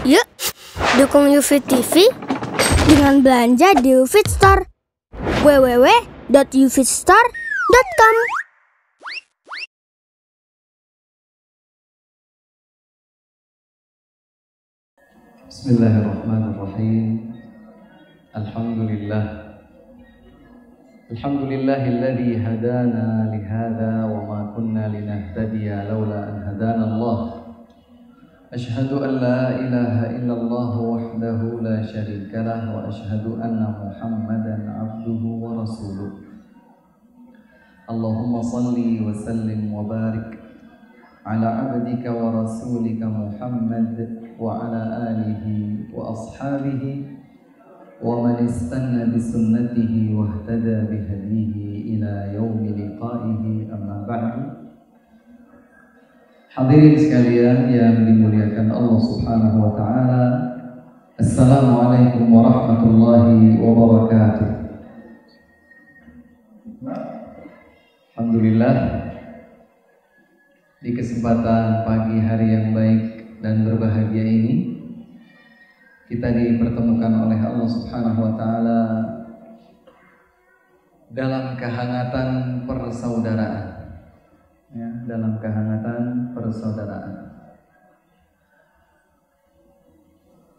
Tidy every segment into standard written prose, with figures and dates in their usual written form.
Yuk, dukung UFIT TV dengan belanja di UFIT Store. www.ufitstore.com. Bismillahirrahmanirrahim. Alhamdulillahilladzi hadana lihada wa ma kunna linahtadiya laula an hadana Allah. Ashhadu an la ilaha illallah wahdahu la syarika lah wa ashhadu anna Muhammadan abduhu wa rasuluh. Allahumma salli wa sallim wa barik ala abdika wa rasulika Muhammad wa ala alihi wa ashabihi wa man istanna bi sunnatihi wa ihtada bi hadihi ila yaumi liqa'ihi, amma ba'du. Hadirin sekalian yang dimuliakan Allah Subhanahu wa taala, Assalamualaikum warahmatullahi wabarakatuh. Alhamdulillah, di kesempatan pagi hari yang baik dan berbahagia ini kita dipertemukan oleh Allah Subhanahu wa taala dalam kehangatan persaudaraan. Ya, dalam kehangatan persaudaraan.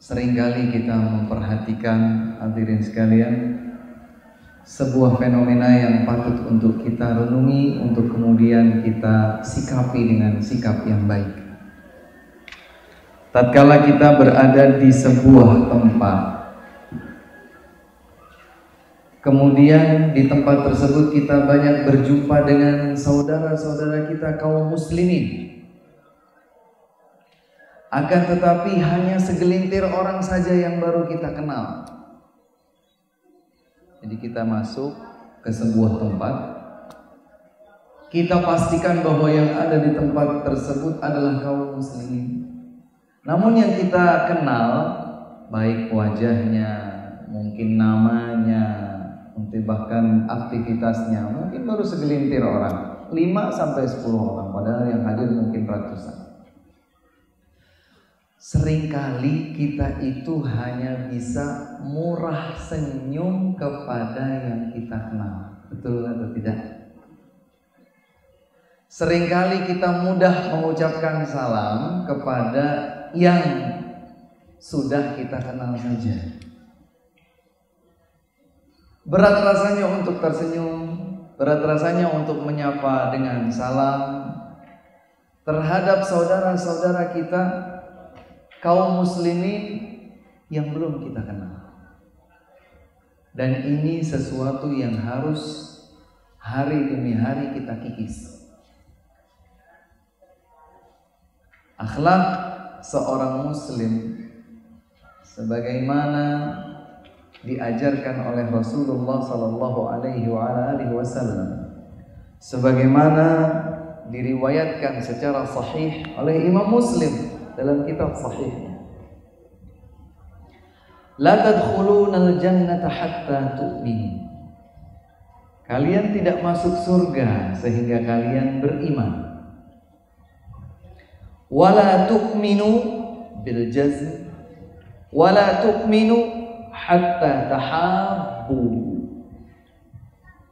Seringkali kita memperhatikan, hadirin sekalian, sebuah fenomena yang patut untuk kita renungi, untuk kemudian kita sikapi dengan sikap yang baik. Tatkala kita berada di sebuah tempat, kemudian di tempat tersebut kita banyak berjumpa dengan saudara-saudara kita kaum muslimin. Akan tetapi hanya segelintir orang saja yang baru kita kenal. Jadi kita masuk ke sebuah tempat, kita pastikan bahwa yang ada di tempat tersebut adalah kaum muslimin. Namun yang kita kenal, baik wajahnya, mungkin namanya, mungkin bahkan aktivitasnya, mungkin baru segelintir orang, 5-10 orang, padahal yang hadir mungkin ratusan. Seringkali kita itu hanya bisa murah senyum kepada yang kita kenal. Betul atau tidak? Seringkali kita mudah mengucapkan salam kepada yang sudah kita kenal saja. Berat rasanya untuk tersenyum, berat rasanya untuk menyapa dengan salam terhadap saudara-saudara kita kaum muslimin yang belum kita kenal. Dan ini sesuatu yang harus hari demi hari kita kikis. Akhlak seorang muslim sebagaimana diajarkan oleh Rasulullah sallallahu alaihi wasallam, sebagaimana diriwayatkan secara sahih oleh Imam Muslim dalam kitab sahihnya. La tadkhulunal jannata hatta tu'minu. Kalian tidak masuk surga sehingga kalian beriman. Wala tu'minu bil jazm wala tu'minu hatta tahabbu.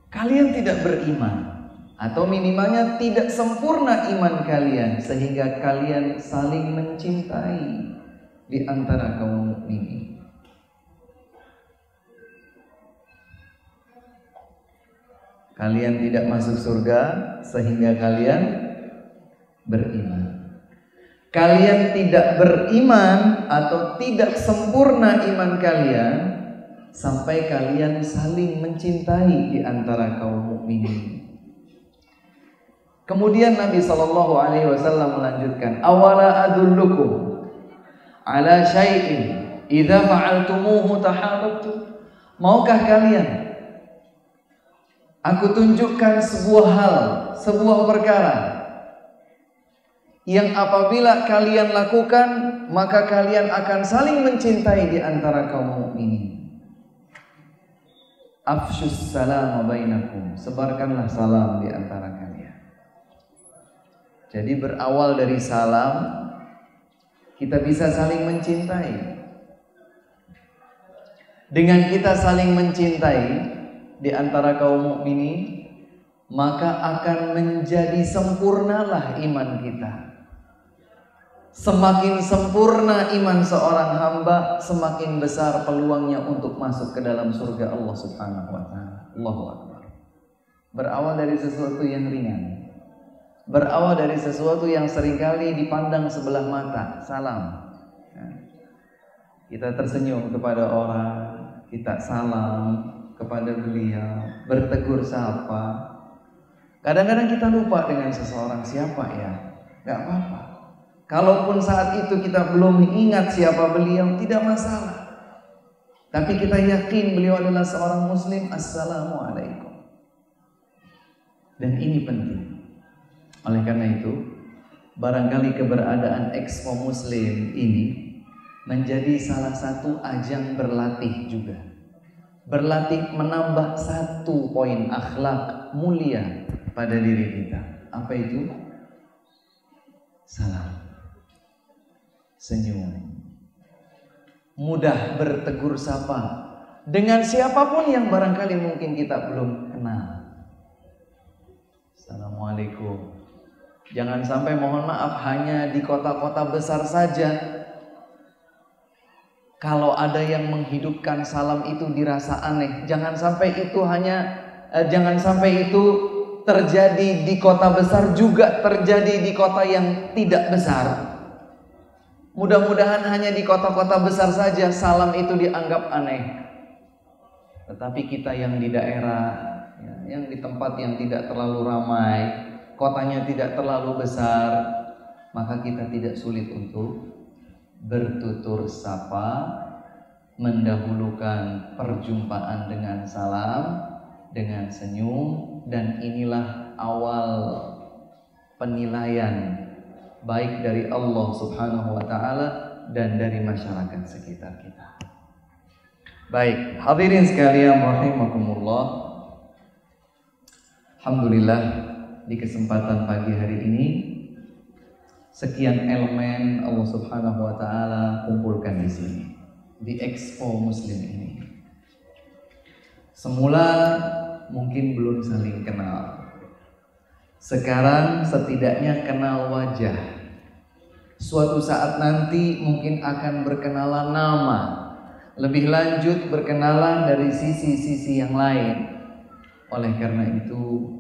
Kalian tidak beriman, atau minimalnya tidak sempurna iman kalian sehingga kalian saling mencintai di antara kaum mukminin. Kalian tidak masuk surga sehingga kalian beriman. Kalian tidak beriman atau tidak sempurna iman kalian sampai kalian saling mencintai di antara kaum mukminin. Kemudian Nabi sallallahu alaihi wasallam melanjutkan, awala adullukum ala syai'in idza fa'altumuhu tahabbtum. Maukah kalian aku tunjukkan sebuah hal, sebuah perkara yang apabila kalian lakukan maka kalian akan saling mencintai di antara kaum mukminin. Afshus salam bainakum, sebarkanlah salam di antara kalian. Jadi berawal dari salam, kita bisa saling mencintai. Dengan kita saling mencintai di antara kaum mukminin, maka akan menjadi sempurnalah iman kita. Semakin sempurna iman seorang hamba, semakin besar peluangnya untuk masuk ke dalam surga Allah Subhanahu wa taala. Allahu Akbar. Berawal dari sesuatu yang ringan. Berawal dari sesuatu yang seringkali dipandang sebelah mata, salam. Kita tersenyum kepada orang, kita salam kepada beliau, bertegur sapa. Kadang-kadang kita lupa dengan seseorang, siapa ya? Gak apa-apa. Kalaupun saat itu kita belum ingat siapa beliau, tidak masalah. Tapi kita yakin beliau adalah seorang muslim. Assalamualaikum. Dan ini penting. Oleh karena itu, barangkali keberadaan Expo Muslim ini menjadi salah satu ajang berlatih juga. Berlatih menambah satu poin akhlak mulia pada diri kita. Apa itu? Salam, senyum, mudah bertegur sapa dengan siapapun yang barangkali mungkin kita belum kenal. Assalamualaikum. Jangan sampai, mohon maaf, hanya di kota-kota besar saja. Kalau ada yang menghidupkan salam itu dirasa aneh. Jangan sampai itu terjadi di kota besar, juga terjadi di kota yang tidak besar. Mudah-mudahan hanya di kota-kota besar saja salam itu dianggap aneh. Tetapi kita yang di daerah, yang di tempat yang tidak terlalu ramai, kotanya tidak terlalu besar, maka kita tidak sulit untuk bertutur sapa, mendahulukan perjumpaan dengan salam, dengan senyum. Dan inilah awal penilaian baik dari Allah Subhanahu wa taala dan dari masyarakat sekitar kita. Baik, hadirin sekalian rahimakumullah. Alhamdulillah, di kesempatan pagi hari ini sekian elemen Allah Subhanahu wa taala kumpulkan di sini di Expo Muslim ini. Semula mungkin belum saling kenal. Sekarang setidaknya kenal wajah. Suatu saat nanti mungkin akan berkenalan nama. Lebih lanjut berkenalan dari sisi-sisi yang lain. Oleh karena itu,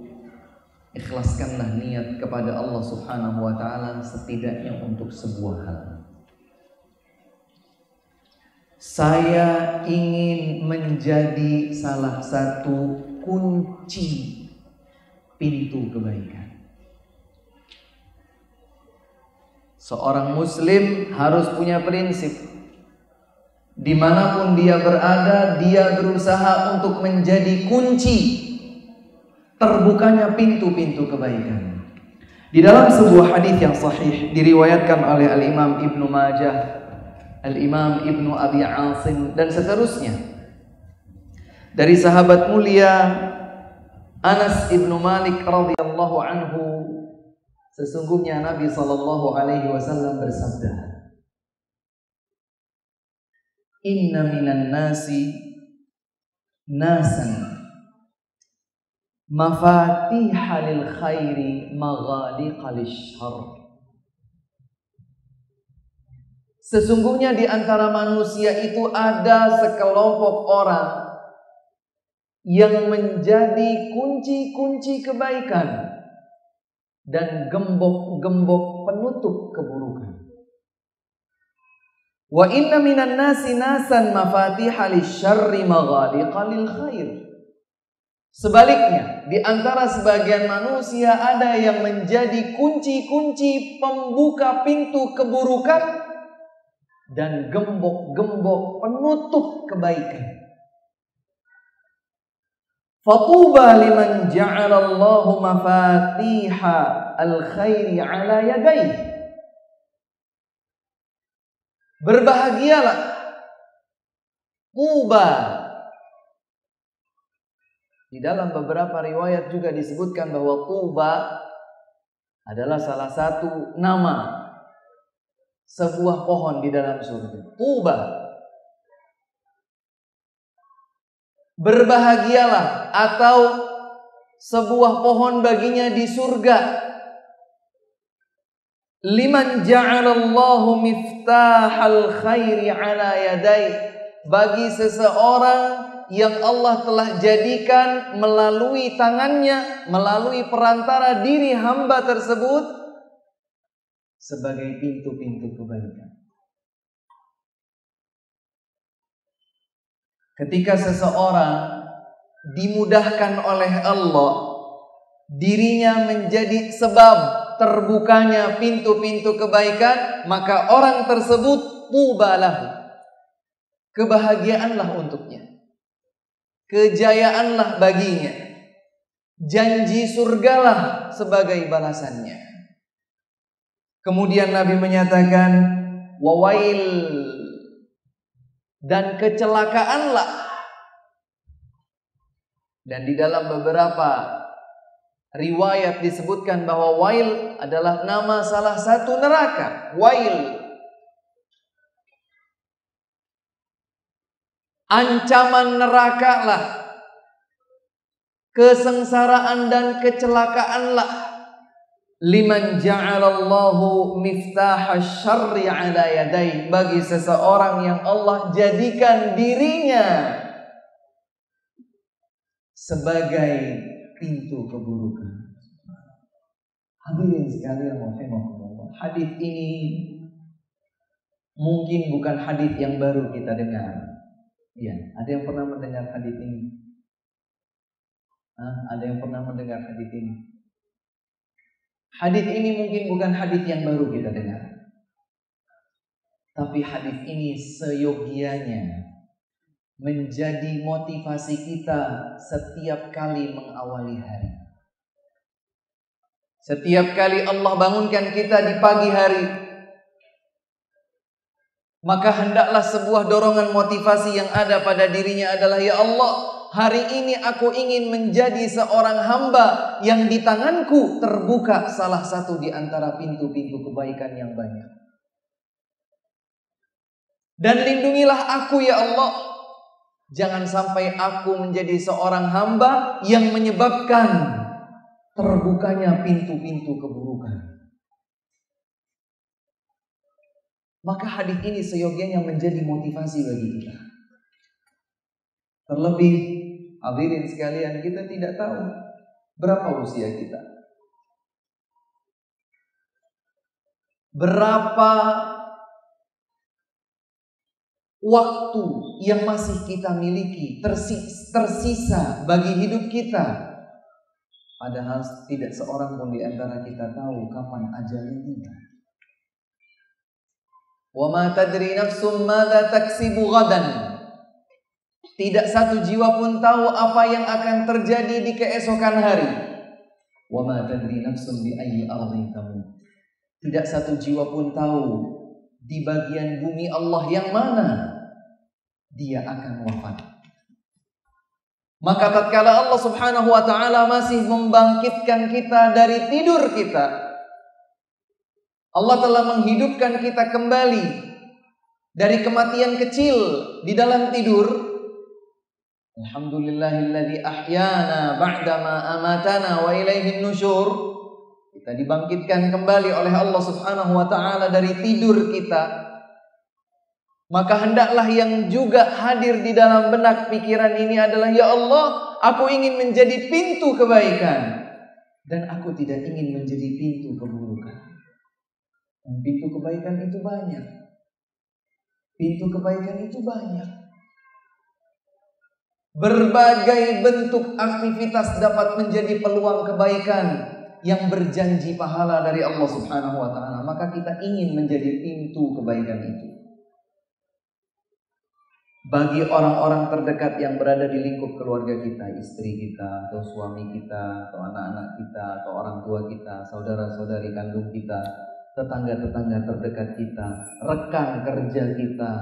ikhlaskanlah niat kepada Allah Subhanahu wa taala setidaknya untuk sebuah hal. Saya ingin menjadi salah satu kunci pintu kebaikan. Seorang muslim harus punya prinsip. Dimanapun dia berada, dia berusaha untuk menjadi kunci terbukanya pintu-pintu kebaikan. Di dalam sebuah hadis yang sahih diriwayatkan oleh Al-Imam Ibnu Majah, Al-Imam Ibnu Abi Asim dan seterusnya, dari sahabat mulia Anas ibnu Malik radhiyallahu anhu, sesungguhnya Nabi sallallahu alaihi wasallam bersabda, "Inna minan nasi nasan mafatihal lil khairi maghaliqal syarr." Sesungguhnya di antara manusia itu ada sekelompok orang yang menjadi kunci-kunci kebaikan dan gembok-gembok penutup keburukan. Wa inna minan nasi nasan mafatihal syarri maghaliqal khair. Sebaliknya, di antara sebagian manusia ada yang menjadi kunci-kunci pembuka pintu keburukan dan gembok-gembok penutup kebaikan. Fatuba liman ja'alallahu mafatiha al-khairi ala yadayhi. Berbahagialah, tuba. Di dalam beberapa riwayat juga disebutkan bahwa tuba adalah salah satu nama sebuah pohon di dalam surga. Tuba. Berbahagialah atau sebuah pohon baginya di surga. Liman ja'alallahu miftahal khairi ala yadai. Bagi seseorang yang Allah telah jadikan melalui tangannya, melalui perantara diri hamba tersebut sebagai pintu-pintu kebaikan. Ketika seseorang dimudahkan oleh Allah, dirinya menjadi sebab terbukanya pintu-pintu kebaikan, maka orang tersebut tubalahu. Kebahagiaanlah untuknya. Kejayaanlah baginya. Janji surgalah sebagai balasannya. Kemudian Nabi menyatakan, wawail, dan kecelakaanlah. Dan di dalam beberapa riwayat disebutkan bahwa wail adalah nama salah satu neraka. Wail, ancaman neraka lah, kesengsaraan dan kecelakaanlah. Liman ja'alallahu miftahasy syarri ala yadai. Bagi seseorang yang Allah jadikan dirinya sebagai pintu keburukan. Hadirin sekalian rahimakumullah, hadis ini mungkin bukan hadis yang baru kita dengar. Ya, ada yang pernah mendengar hadis ini? Ada yang pernah mendengar hadis ini? Hadis ini mungkin bukan hadis yang baru kita dengar. Tapi hadis ini seyogianya menjadi motivasi kita setiap kali mengawali hari. Setiap kali Allah bangunkan kita di pagi hari, maka hendaklah sebuah dorongan motivasi yang ada pada dirinya adalah, ya Allah, hari ini aku ingin menjadi seorang hamba yang di tanganku terbuka salah satu di antara pintu-pintu kebaikan yang banyak. Dan lindungilah aku ya Allah, jangan sampai aku menjadi seorang hamba yang menyebabkan terbukanya pintu-pintu keburukan. Maka hadis ini seyogianya menjadi motivasi bagi kita. Terlebih hadirin sekalian, kita tidak tahu berapa usia kita, berapa waktu yang masih kita miliki tersisa bagi hidup kita. Padahal tidak seorang pun di antara kita tahu kapan ajalnya tiba. Wa ma tadri nafsum madza taksibu ghadan. Tidak satu jiwa pun tahu apa yang akan terjadi di keesokan hari. Wa ma tadri nafsum bi ayyi ardhin tamut. Tidak satu jiwa pun tahu di bagian bumi Allah yang mana dia akan wafat. Maka tatkala Allah Subhanahu wa taala masih membangkitkan kita dari tidur kita, Allah telah menghidupkan kita kembali dari kematian kecil di dalam tidur. Alhamdulillahilladzi ahyana ba'dama amatana wa ilaihin nusyur. Kita dibangkitkan kembali oleh Allah Subhanahu wa taala dari tidur kita. Maka hendaklah yang juga hadir di dalam benak pikiran ini adalah, ya Allah, aku ingin menjadi pintu kebaikan dan aku tidak ingin menjadi pintu keburukan. Dan pintu kebaikan itu banyak. Pintu kebaikan itu banyak. Berbagai bentuk aktivitas dapat menjadi peluang kebaikan yang berjanji pahala dari Allah Subhanahu wa taala. Maka kita ingin menjadi pintu kebaikan itu bagi orang-orang terdekat yang berada di lingkup keluarga kita, istri kita, atau suami kita, atau anak-anak kita, atau orang tua kita, saudara-saudari kandung kita, tetangga-tetangga terdekat kita, rekan kerja kita.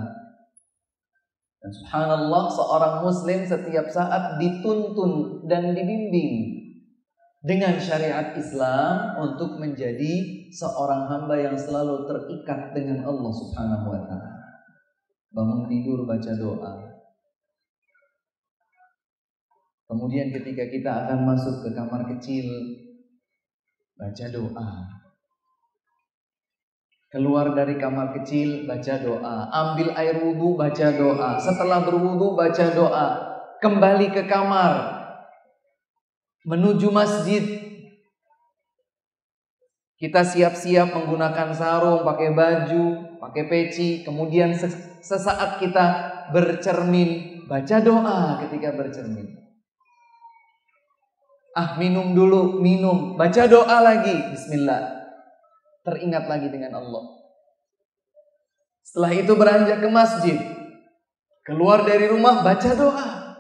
Dan subhanallah, seorang muslim setiap saat dituntun dan dibimbing dengan syariat Islam untuk menjadi seorang hamba yang selalu terikat dengan Allah Subhanahu wa taala. Bangun tidur baca doa. Kemudian ketika kita akan masuk ke kamar kecil, baca doa. Keluar dari kamar kecil, baca doa. Ambil air wudhu, baca doa. Setelah berwudhu, baca doa. Kembali ke kamar, menuju masjid. Kita siap-siap menggunakan sarung, pakai baju, pakai peci. Kemudian sesaat kita bercermin, baca doa ketika bercermin. Minum dulu, minum. Baca doa lagi, bismillah. Teringat lagi dengan Allah. Setelah itu beranjak ke masjid. Keluar dari rumah, baca doa.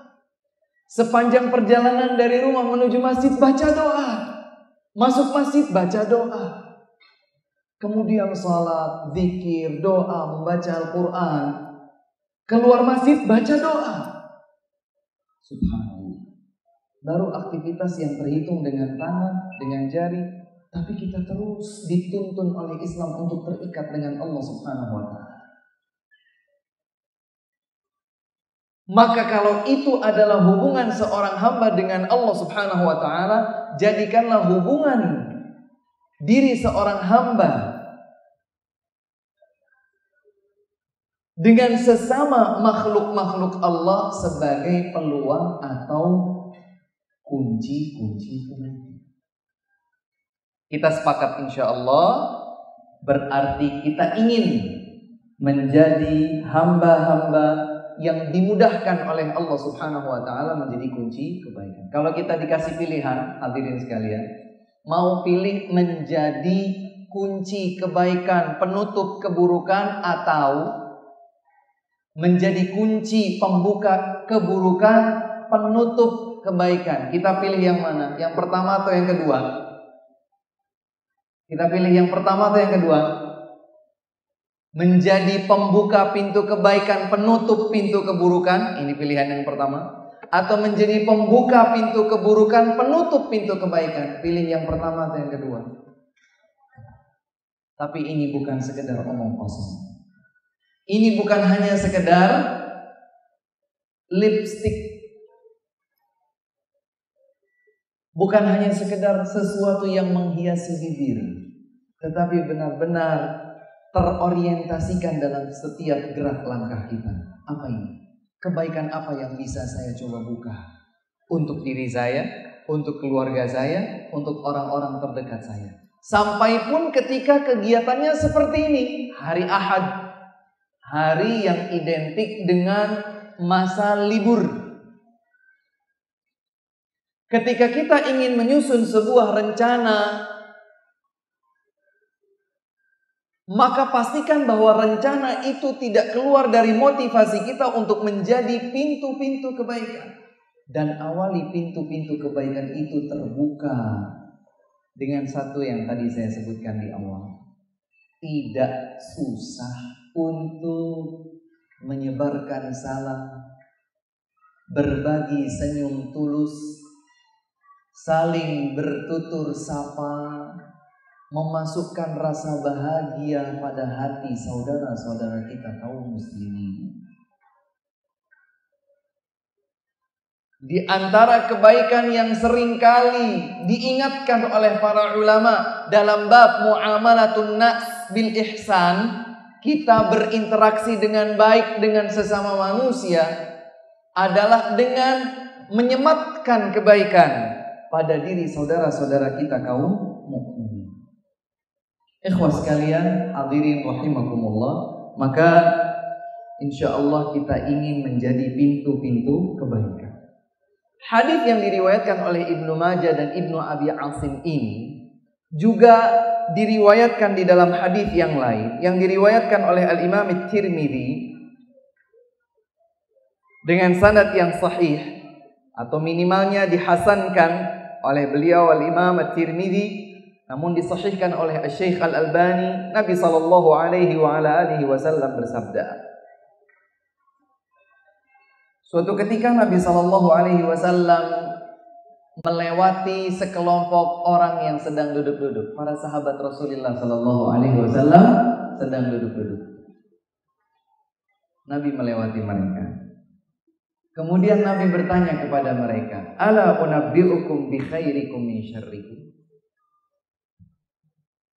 Sepanjang perjalanan dari rumah menuju masjid, baca doa. Masuk masjid, baca doa. Kemudian salat, zikir, doa, membaca Al-Quran. Keluar masjid, baca doa. Subhanallah. Baru aktivitas yang terhitung dengan tangan, dengan jari, tapi kita terus dituntun oleh Islam untuk terikat dengan Allah Subhanahu wa taala. Maka kalau itu adalah hubungan seorang hamba dengan Allah Subhanahu wa taala, jadikanlah hubungan diri seorang hamba dengan sesama makhluk-makhluk Allah sebagai peluang atau kunci-kunci kebaikan. Kita sepakat insya Allah, berarti kita ingin menjadi hamba-hamba yang dimudahkan oleh Allah Subhanahu wa taala menjadi kunci kebaikan. Kalau kita dikasih pilihan, hadirin sekalian, mau pilih menjadi kunci kebaikan, penutup keburukan, atau menjadi kunci pembuka keburukan, penutup kebaikan, kita pilih yang mana? Yang pertama atau yang kedua? Kita pilih yang pertama atau yang kedua? Menjadi pembuka pintu kebaikan, penutup pintu keburukan, ini pilihan yang pertama. Atau menjadi pembuka pintu keburukan, penutup pintu kebaikan, pilih yang pertama atau yang kedua. Tapi ini bukan sekedar omong kosong. Ini bukan hanya sekedar lipstick. Bukan hanya sekedar sesuatu yang menghiasi bibir, tetapi benar-benar terorientasikan dalam setiap gerak langkah kita. Apa ini? Kebaikan apa yang bisa saya coba buka untuk diri saya, untuk keluarga saya, untuk orang-orang terdekat saya. Sampai pun ketika kegiatannya seperti ini, hari Ahad, hari yang identik dengan masa libur. Ketika kita ingin menyusun sebuah rencana, maka pastikan bahwa rencana itu tidak keluar dari motivasi kita untuk menjadi pintu-pintu kebaikan. Dan awali pintu-pintu kebaikan itu terbuka dengan satu yang tadi saya sebutkan di awal. Tidak susah untuk menyebarkan salam, berbagi senyum tulus, saling bertutur sapa, memasukkan rasa bahagia pada hati saudara-saudara kita kaum muslimin. Di antara kebaikan yang seringkali diingatkan oleh para ulama dalam bab muamalatun nas bil ihsan, kita berinteraksi dengan baik dengan sesama manusia adalah dengan menyematkan kebaikan pada diri saudara-saudara kita kaum mukminin. Ikhwas sekalian, hadirin rahimakumullah, maka insyaallah kita ingin menjadi pintu-pintu kebaikan. Hadis yang diriwayatkan oleh Ibnu Majah dan Ibnu Abi Asim ini juga diriwayatkan di dalam hadis yang lain yang diriwayatkan oleh Al-Imam At-Tirmidzi dengan sanad yang sahih, atau minimalnya dihasankan oleh beliau Al-Imam At-Tirmidzi, namun disahihkan oleh Syekh Al-Albani. Nabi sallallahu alaihi wasallam bersabda, suatu ketika Nabi sallallahu alaihi wasallam melewati sekelompok orang yang sedang duduk-duduk. Para sahabat Rasulullah Sallallahu Alaihi Wasallam sedang duduk-duduk. Nabi melewati mereka. Kemudian Nabi bertanya kepada mereka, "Ala unabbi'ukum bi khairikum min syarrikum?"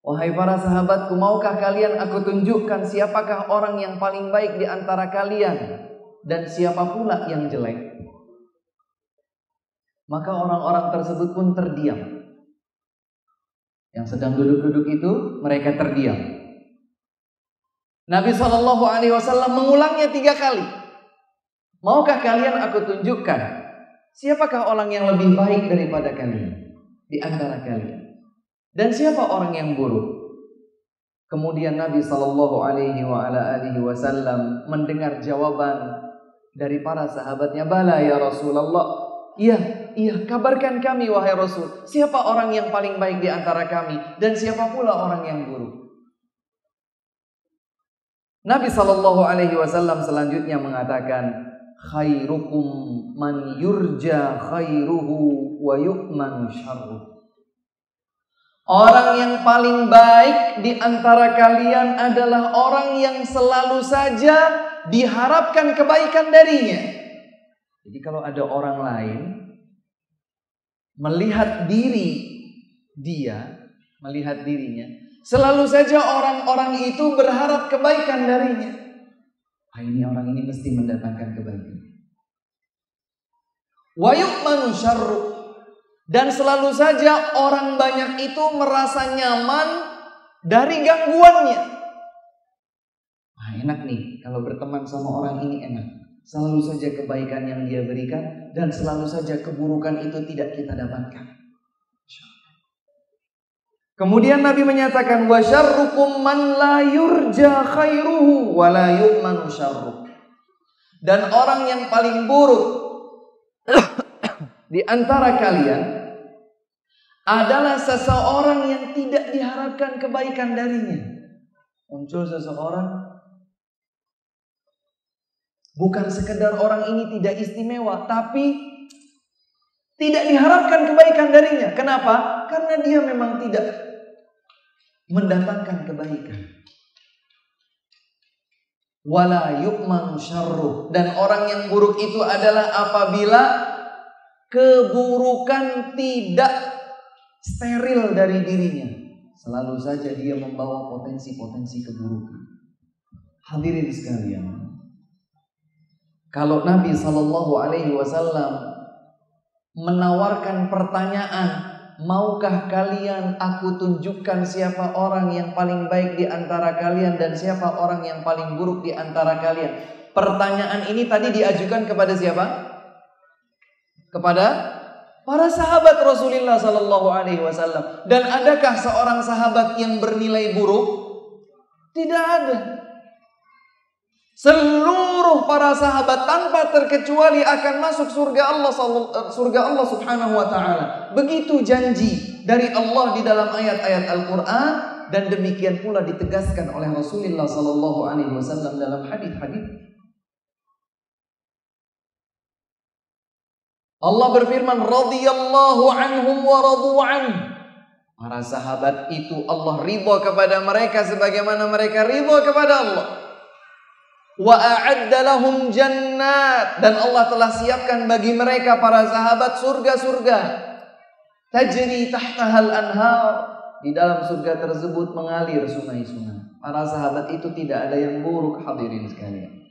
Wahai para sahabatku, maukah kalian aku tunjukkan siapakah orang yang paling baik di antara kalian dan siapa pula yang jelek? Maka orang-orang tersebut pun terdiam. Yang sedang duduk-duduk itu, mereka terdiam. Nabi SAW mengulangnya 3 kali. Maukah kalian aku tunjukkan siapakah orang yang lebih baik daripada kalian di antara kalian? Dan siapa orang yang buruk? Kemudian Nabi SAW mendengar jawaban dari para sahabatnya, "Bala ya Rasulullah." Iya, kabarkan kami wahai Rasul, siapa orang yang paling baik di antara kami dan siapa pula orang yang buruk? Nabi SAW selanjutnya mengatakan, "Khairukum man yurja khairuhu wa yu'manu syarruh." Orang yang paling baik di antara kalian adalah orang yang selalu saja diharapkan kebaikan darinya. Jadi kalau ada orang lain melihat dirinya, selalu saja orang-orang itu berharap kebaikan darinya. Ini orang ini mesti mendatangkan kebaikan. Wa yu'manu syarruh. Dan selalu saja orang banyak itu merasa nyaman dari gangguannya. Enak nih kalau berteman sama orang ini, enak. Selalu saja kebaikan yang dia berikan dan selalu saja keburukan itu tidak kita dapatkan. Kemudian Nabi menyatakan, "Wa syarrukum man la yurja khairuhu wa la yu'manu syarruh." Dan orang yang paling buruk di antara kalian adalah seseorang yang tidak diharapkan kebaikan darinya. Muncul seseorang, bukan sekedar orang ini tidak istimewa, tapi tidak diharapkan kebaikan darinya. Kenapa? Karena dia memang tidak mendatangkan kebaikan. Wala yu'manu syarruh. Dan orang yang buruk itu adalah apabila keburukan tidak steril dari dirinya. Selalu saja dia membawa potensi-potensi keburukan. Hadirin sekalian, kalau Nabi SAW menawarkan pertanyaan, maukah kalian aku tunjukkan siapa orang yang paling baik di antara kalian dan siapa orang yang paling buruk di antara kalian? Pertanyaan ini tadi diajukan kepada siapa? Kepada para sahabat Rasulullah SAW. Dan adakah seorang sahabat yang bernilai buruk? Tidak ada. Seluruh para sahabat tanpa terkecuali akan masuk surga Allah Subhanahu wa taala. Begitu janji dari Allah di dalam ayat-ayat Al-Qur'an, dan demikian pula ditegaskan oleh Rasulullah SAW dalam hadis-hadis. Allah berfirman, radhiyallahu anhum wa radu an. Para sahabat itu Allah ridha kepada mereka sebagaimana mereka ridha kepada Allah. Wa a'adda lahum jannat, dan Allah telah siapkan bagi mereka para sahabat surga-surga. Tajri tahtahal anhar, di dalam surga tersebut mengalir sungai-sungai. Para sahabat itu tidak ada yang buruk, hadirin sekalian.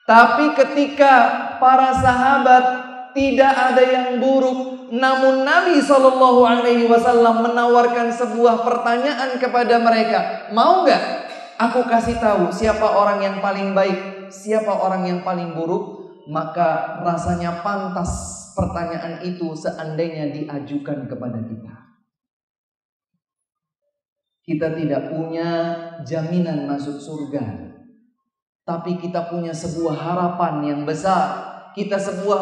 Tapi ketika para sahabat tidak ada yang buruk, namun Nabi SAW menawarkan sebuah pertanyaan kepada mereka, mau gak aku kasih tahu siapa orang yang paling baik, siapa orang yang paling buruk? Maka rasanya pantas pertanyaan itu seandainya diajukan kepada kita. Kita tidak punya jaminan masuk surga, tapi kita punya sebuah harapan yang besar. Kita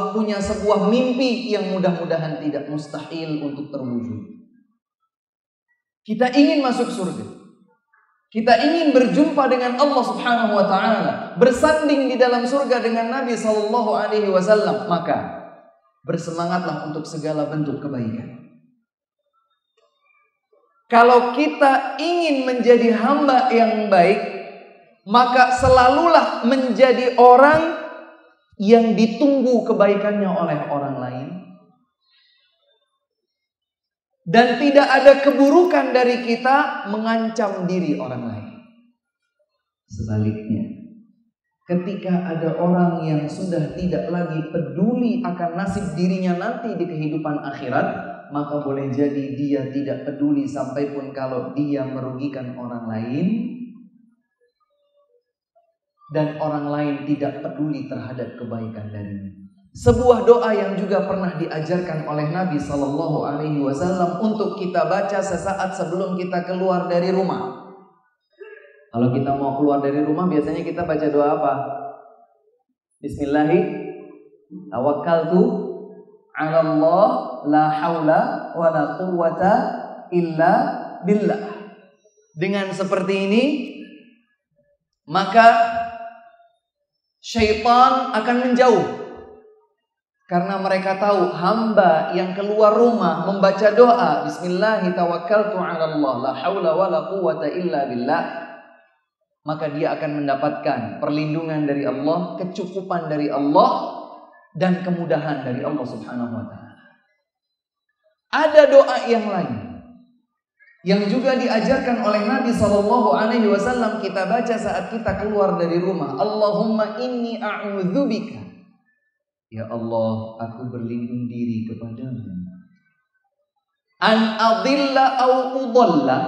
punya sebuah mimpi yang mudah-mudahan tidak mustahil untuk terwujud. Kita ingin masuk surga. Kita ingin berjumpa dengan Allah Subhanahu wa taala, bersanding di dalam surga dengan Nabi sallallahu alaihi wasallam. Maka Bersemangatlah untuk segala bentuk kebaikan. Kalau kita ingin menjadi hamba yang baik, maka selalulah menjadi orang yang ditunggu kebaikannya oleh orang lain. Dan tidak ada keburukan dari kita mengancam diri orang lain. Sebaliknya, ketika ada orang yang sudah tidak lagi peduli akan nasib dirinya nanti di kehidupan akhirat, maka boleh jadi dia tidak peduli sampai pun kalau dia merugikan orang lain, dan orang lain tidak peduli terhadap kebaikan darinya. Sebuah doa yang juga pernah diajarkan oleh Nabi SAW untuk kita baca sesaat sebelum kita keluar dari rumah. Kalau kita mau keluar dari rumah, biasanya kita baca doa apa? Bismillahirrahmanirrahim. Tawakkaltu 'ala Allah, la haula wa la quwwata illa billah. Dengan seperti ini, maka syaitan akan menjauh. Karena mereka tahu hamba yang keluar rumah membaca doa Bismillahirrahmanirrahim tawakkaltu 'ala Allah, la haula wa la quwwata illa billah, maka dia akan mendapatkan perlindungan dari Allah, kecukupan dari Allah, dan kemudahan dari Allah Subhanahu wa taala. Ada doa yang lain yang juga diajarkan oleh Nabi SAW kita baca saat kita keluar dari rumah. Allahumma inni a'udzubika, ya Allah, aku berlindung diri kepadamu, an adilla au udalla,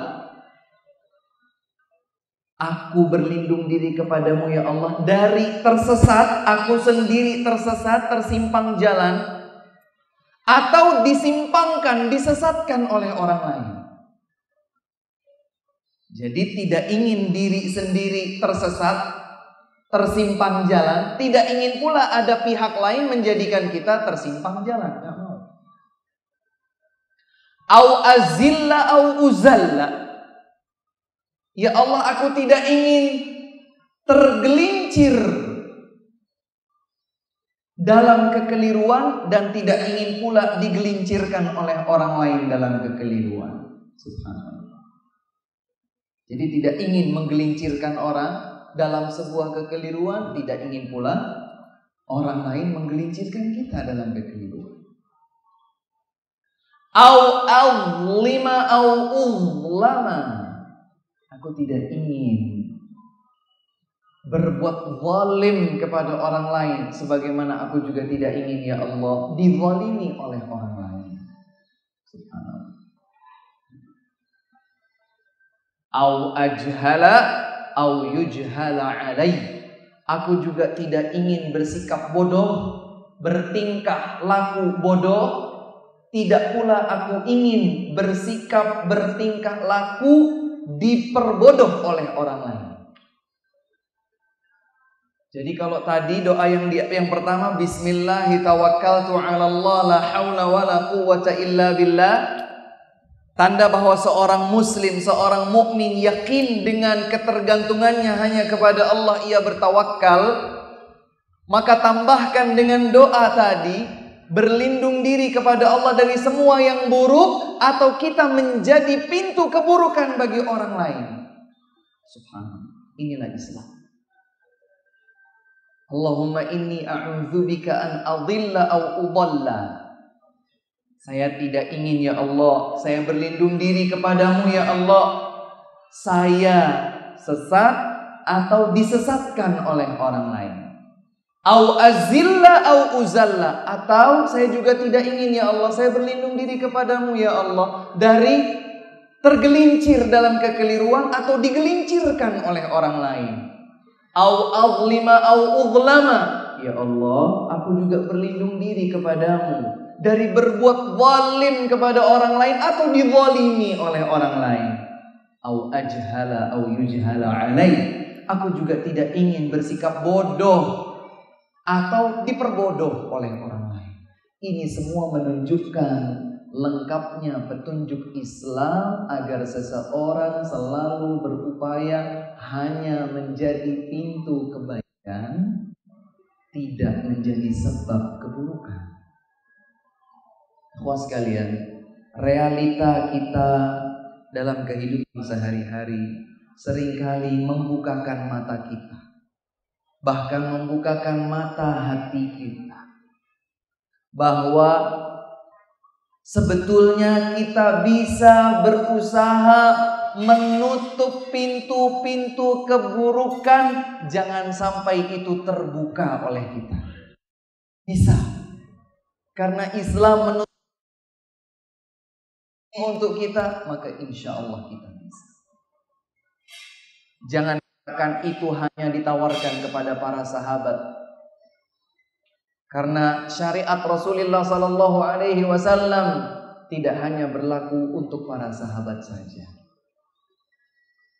aku berlindung diri kepadamu ya Allah dari tersesat, aku sendiri tersesat, tersimpang jalan, atau disimpangkan, disesatkan oleh orang lain. Jadi tidak ingin diri sendiri tersesat, tersimpang jalan, tidak ingin pula ada pihak lain menjadikan kita tersimpang jalan. Tidak mau. Au azilla au uzalla, ya Allah, aku tidak ingin tergelincir dalam kekeliruan dan tidak ingin pula digelincirkan oleh orang lain dalam kekeliruan. Subhanallah. Jadi tidak ingin menggelincirkan orang dalam sebuah kekeliruan, tidak ingin pula orang lain menggelincirkan kita dalam kekeliruan. Au azlima au uzlama, aku tidak ingin berbuat zalim kepada orang lain, sebagaimana aku juga tidak ingin ya Allah dizalimi oleh orang lain. Subhanallah. Au ajhala au yujhala alai, aku juga tidak ingin bersikap bodoh, bertingkah laku bodoh. Tidak pula aku ingin bersikap bertingkah laku diperbodoh oleh orang lain. Jadi kalau tadi doa yang pertama Bismillahirrahmanirrahim tawakkaltu 'ala Allah, la haula wa la quwwata illa billah, tanda bahwa seorang muslim, seorang mukmin yakin dengan ketergantungannya hanya kepada Allah, ia bertawakal. Maka tambahkan dengan doa tadi, berlindung diri kepada Allah dari semua yang buruk, atau kita menjadi pintu keburukan bagi orang lain. Subhanallah. Inilah Islam. Allahumma inni a'udzubika an adilla au udalla. Saya tidak ingin ya Allah, saya berlindung diri kepadamu ya Allah, saya sesat atau disesatkan oleh orang lain. Au azilla au uzalla, atau saya juga tidak ingin ya Allah, saya berlindung diri kepadamu ya Allah dari tergelincir dalam kekeliruan atau digelincirkan oleh orang lain. Au azlima au uzlama, ya Allah, aku juga berlindung diri kepadamu dari berbuat zalim kepada orang lain atau dizalimi oleh orang lain. Au ajhala au yujhala alai, aku juga tidak ingin bersikap bodoh atau diperbodoh oleh orang lain. Ini semua menunjukkan lengkapnya petunjuk Islam agar seseorang selalu berupaya hanya menjadi pintu kebaikan, tidak menjadi sebab keburukan. Ikhwas sekalian, realita kita dalam kehidupan sehari-hari seringkali membukakan mata kita, bahkan membukakan mata hati kita, bahwa sebetulnya kita bisa berusaha menutup pintu-pintu keburukan, jangan sampai itu terbuka oleh kita. Bisa, karena Islam menutup untuk kita, maka insya Allah kita bisa. Jangan katakan itu hanya ditawarkan kepada para sahabat, karena syariat Rasulullah Sallallahu Alaihi Wasallam tidak hanya berlaku untuk para sahabat saja.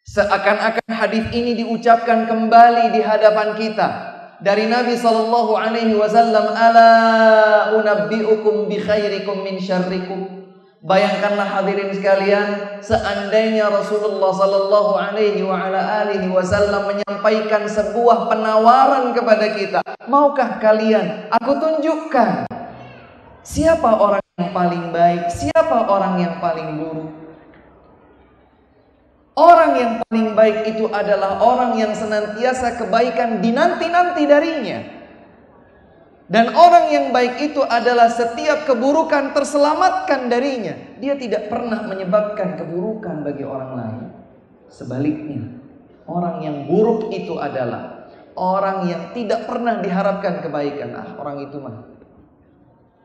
Seakan-akan hadis ini diucapkan kembali di hadapan kita dari Nabi Sallallahu Alaihi Wasallam, ala unabbiukum bi khairikum min syarrikum. Bayangkanlah hadirin sekalian, seandainya Rasulullah Sallallahu Alaihi Wasallam menyampaikan sebuah penawaran kepada kita, maukah kalian aku tunjukkan siapa orang yang paling baik, siapa orang yang paling buruk? Orang yang paling baik itu adalah orang yang senantiasa kebaikan dinanti-nanti darinya. Dan orang yang baik itu adalah setiap keburukan terselamatkan darinya. Dia tidak pernah menyebabkan keburukan bagi orang lain. Sebaliknya, orang yang buruk itu adalah orang yang tidak pernah diharapkan kebaikan. Orang itu mah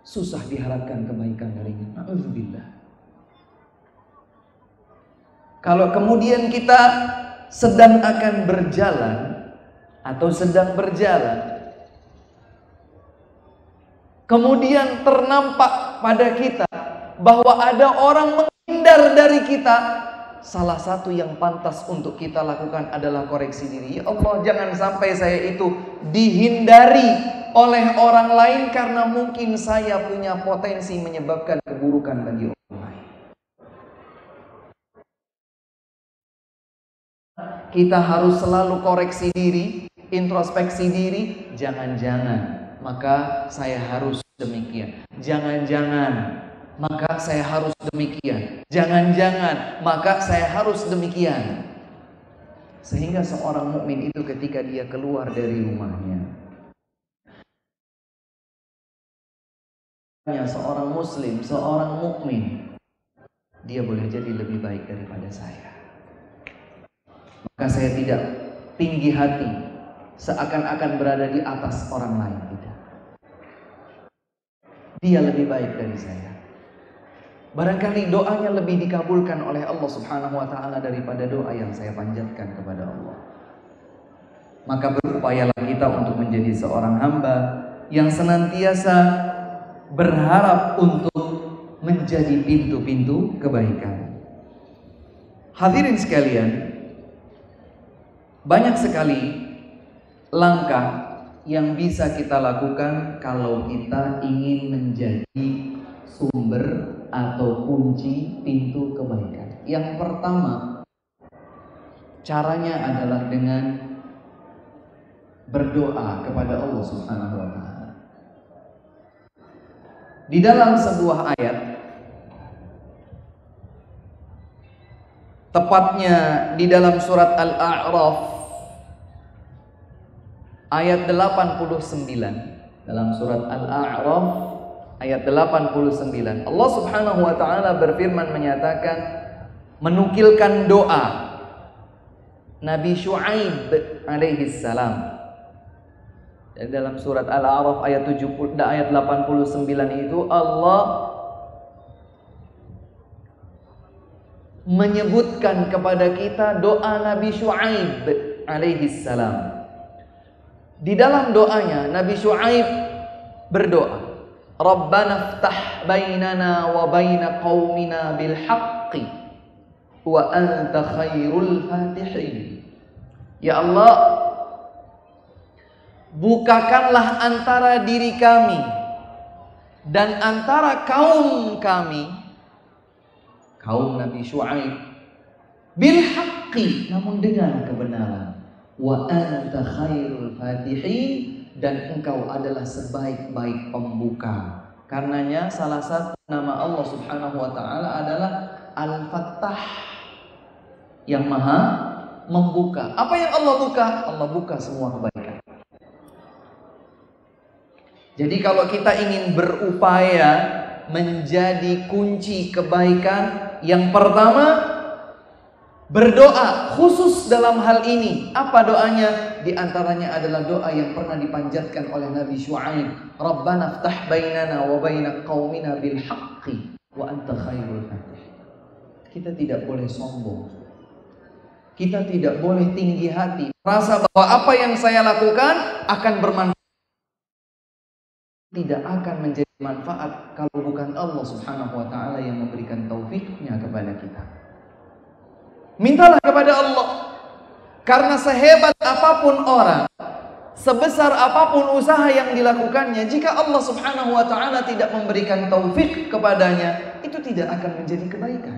susah diharapkan kebaikan darinya. Na'udzubillah. Kalau kemudian kita sedang akan berjalan atau sedang berjalan, kemudian ternampak pada kita bahwa ada orang menghindar dari kita, salah satu yang pantas untuk kita lakukan adalah koreksi diri. Ya Allah, jangan sampai saya itu dihindari oleh orang lain karena mungkin saya punya potensi menyebabkan keburukan bagi orang lain. Kita harus selalu koreksi diri, introspeksi diri. Jangan-jangan maka saya harus demikian. Jangan-jangan maka saya harus demikian. Jangan-jangan maka saya harus demikian. Sehingga seorang mukmin itu ketika dia keluar dari rumahnya, seorang muslim, seorang mukmin, dia boleh jadi lebih baik daripada saya. Maka saya tidak tinggi hati, seakan-akan berada di atas orang lain. Tidak. Dia lebih baik dari saya. Barangkali doanya lebih dikabulkan oleh Allah Subhanahu wa ta'ala daripada doa yang saya panjatkan kepada Allah. Maka berupayalah kita untuk menjadi seorang hamba yang senantiasa berharap untuk menjadi pintu-pintu kebaikan. Hadirin sekalian, banyak sekali langkah yang bisa kita lakukan kalau kita ingin menjadi sumber atau kunci pintu kebaikan. Yang pertama, caranya adalah dengan berdoa kepada Allah Subhanahu wa ta'ala. Di dalam sebuah ayat, tepatnya di dalam surat Al-A'raf ayat 89, dalam surat Al-A'raf ayat 89, Allah Subhanahu wa ta'ala berfirman menyatakan, menukilkan doa Nabi Syuaib alaihi salam. Dalam surat Al-A'raf ayat 89 itu Allah menyebutkan kepada kita doa Nabi Syuaib alaihi salam. Di dalam doanya Nabi Syuaib berdoa, Rabbana ftah bainana wa baina qaumina bil haqqi wa anta khairul fatihin. Ya Allah, bukakanlah antara diri kami dan antara kaum kami, kaum Nabi Syuaib, bil haqqi, namun dengan kebenaran, wa anta khairul fatihin, dan engkau adalah sebaik-baik pembuka Karenanya salah satu nama Allah Subhanahu wa taala adalah Al-Fattah, yang Maha membuka. Apa yang Allah buka? Allah buka semua kebaikan. Jadi kalau kita ingin berupaya menjadi kunci kebaikan, yang pertama berdoa khusus dalam hal ini. Apa doanya? Di antaranya adalah doa yang pernah dipanjatkan oleh Nabi Syuaib. Rabbana ftah bainana wa baina qaumina bil haqqi wa anta khairul fatih. Kita tidak boleh sombong. Kita tidak boleh tinggi hati. Rasa bahwa apa yang saya lakukan akan bermanfaat. Tidak akan menjadi manfaat kalau bukan Allah Subhanahu wa taala yang memberikan taufiknya kepada kita. Mintalah kepada Allah. Karena sehebat apapun orang, sebesar apapun usaha yang dilakukannya, jika Allah Subhanahu wa taala tidak memberikan taufik kepadanya, itu tidak akan menjadi kebaikan.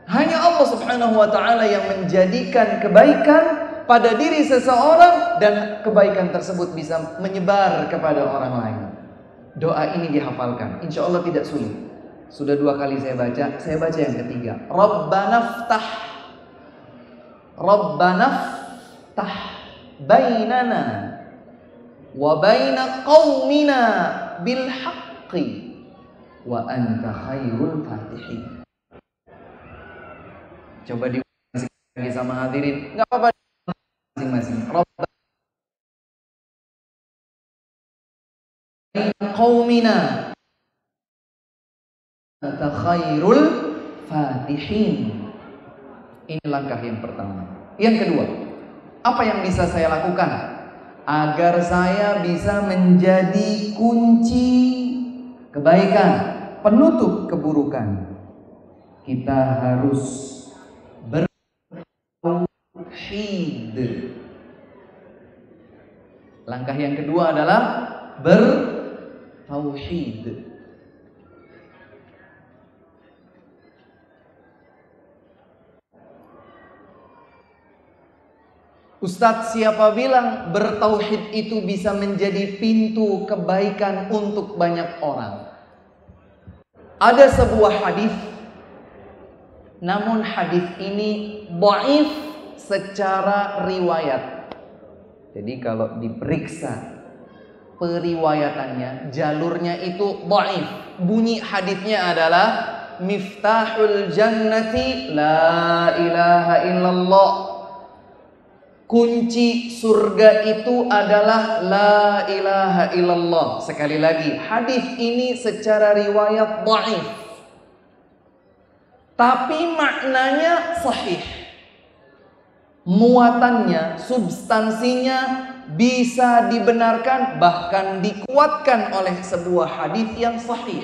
Hanya Allah Subhanahu wa taala yang menjadikan kebaikan pada diri seseorang dan kebaikan tersebut bisa menyebar kepada orang lain. Doa ini dihafalkan, insya Allah tidak sulit. Sudah 2 kali saya baca yang ketiga. Rabbana ftah bainana wa baina qaumina bil haqqi wa anta khairul fatihin. Coba diulangi sama hadirin. Enggak apa-apa masing-masing. Rabbana qaumina anta khairul fatihin. Ini langkah yang pertama. Yang kedua, apa yang bisa saya lakukan agar saya bisa menjadi kunci kebaikan, penutup keburukan? Kita harus bertauhid. Langkah yang kedua adalah bertauhid. Ustadz, siapa bilang bertauhid itu bisa menjadi pintu kebaikan untuk banyak orang? Ada sebuah hadis, namun hadis ini dhaif secara riwayat. Jadi kalau diperiksa periwayatannya, jalurnya itu dhaif. Bunyi hadisnya adalah miftahul jannati la ilaha illallah. Kunci surga itu adalah la ilaha illallah. Sekali lagi, hadis ini secara riwayat dhaif, tapi maknanya sahih. Muatannya, substansinya bisa dibenarkan, bahkan dikuatkan oleh sebuah hadis yang sahih.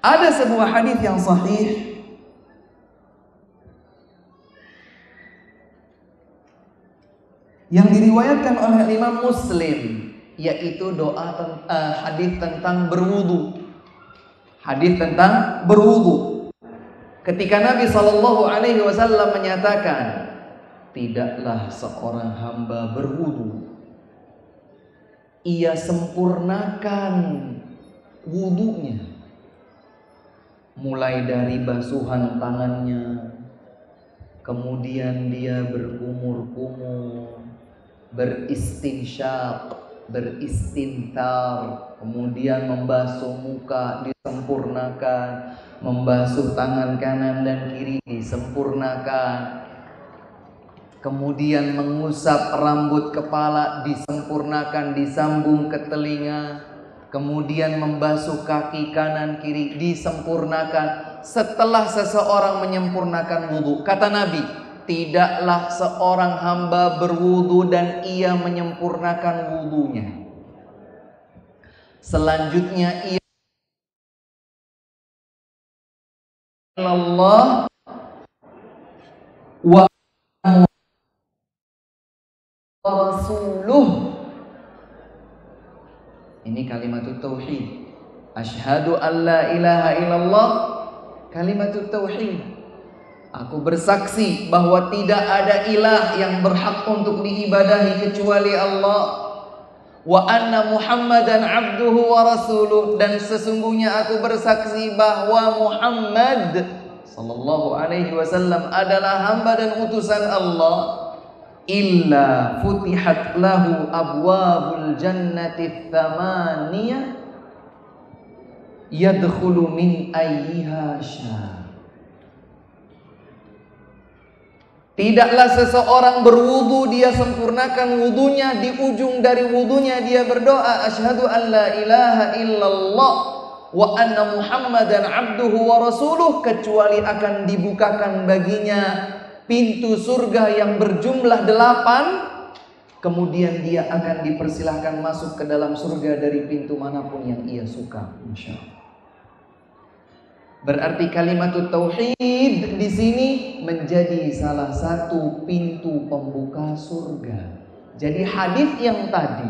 Ada sebuah hadis yang sahih yang diriwayatkan oleh Imam Muslim, yaitu hadis tentang berwudu. Hadis tentang berwudu. Ketika Nabi SAW menyatakan, tidaklah seorang hamba berwudu, ia sempurnakan wudunya, mulai dari basuhan tangannya, kemudian dia berkumur-kumur, beristinsyaq, beristintar, kemudian membasuh muka disempurnakan, membasuh tangan kanan dan kiri disempurnakan, kemudian mengusap rambut kepala disempurnakan, disambung ke telinga, kemudian membasuh kaki kanan kiri disempurnakan. Setelah seseorang menyempurnakan wudu, kata Nabi, tidaklah seorang hamba berwudu dan ia menyempurnakan wudunya, selanjutnya ia Allah wa rasuluh. Ini kalimatut tauhid. Asyhadu an la ilaha illallah, kalimatut tauhid. Aku bersaksi bahwa tidak ada ilah yang berhak untuk diibadahi kecuali Allah. wa anna Muhammadan abduhu wa rasuluh, dan sesungguhnya aku bersaksi bahwa Muhammad sallallahu alaihi wasallam adalah hamba dan utusan Allah, illa futihat lahu abwabul jannati thamaniyah yadkhulu min ayyiha syaa. Tidaklah seseorang berwudu, dia sempurnakan wudunya, di ujung dari wudunya dia berdoa, asyhadu an la ilaha illallah wa anna Muhammadan abduhu wa rasuluh, kecuali akan dibukakan baginya pintu surga yang berjumlah 8, kemudian dia akan dipersilahkan masuk ke dalam surga dari pintu manapun yang ia suka, insyaallah. Berarti kalimatut tauhid di sini menjadi salah satu pintu pembuka surga. Jadi hadis yang tadi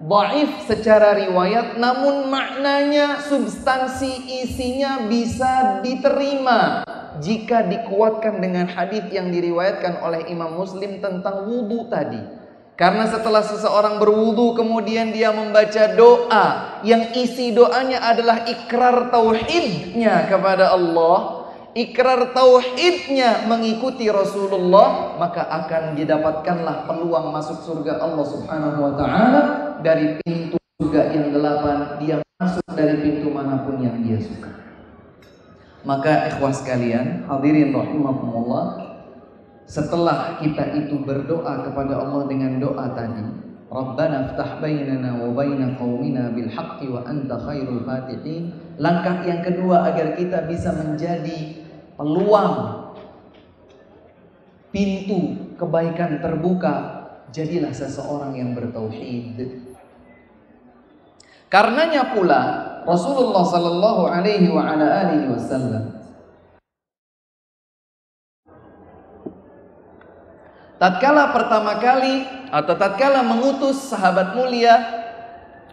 dhaif secara riwayat, namun maknanya, substansi isinya bisa diterima jika dikuatkan dengan hadis yang diriwayatkan oleh Imam Muslim tentang wudu tadi. Karena setelah seseorang berwudu kemudian dia membaca doa yang isi doanya adalah ikrar tauhidnya kepada Allah, ikrar tauhidnya mengikuti Rasulullah, maka akan didapatkanlah peluang masuk surga Allah Subhanahu wa taala dari pintu surga yang 8, dia masuk dari pintu manapun yang dia suka. Maka ikhwah sekalian, hadirin rahimakumullah, setelah kita itu berdoa kepada Allah dengan doa tadi, Rabbana ftah bainana wa baina qaumina bil haqqi wa anta khairul fatihin, langkah yang kedua agar kita bisa menjadi peluang pintu kebaikan terbuka, jadilah seseorang yang bertauhid. Karenanya pula Rasulullah sallallahu alaihi wa ala alihi wasallam tatkala pertama kali atau tatkala mengutus sahabat mulia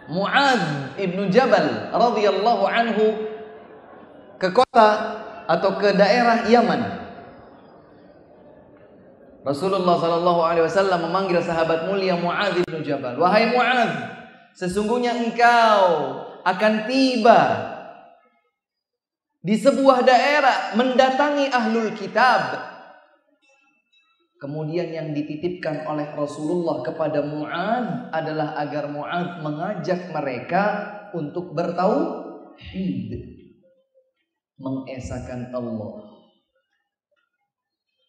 Mu'adz ibnu Jabal radhiyallahu anhu ke kota atau ke daerah Yaman, Rasulullah sallallahu alaihi wasallam memanggil sahabat mulia Mu'adz ibnu Jabal, wahai Mu'adz, sesungguhnya engkau akan tiba di sebuah daerah mendatangi ahlul kitab. Kemudian yang dititipkan oleh Rasulullah kepada Mu'adz adalah agar Mu'adz mengajak mereka untuk bertauhid, mengesahkan Allah.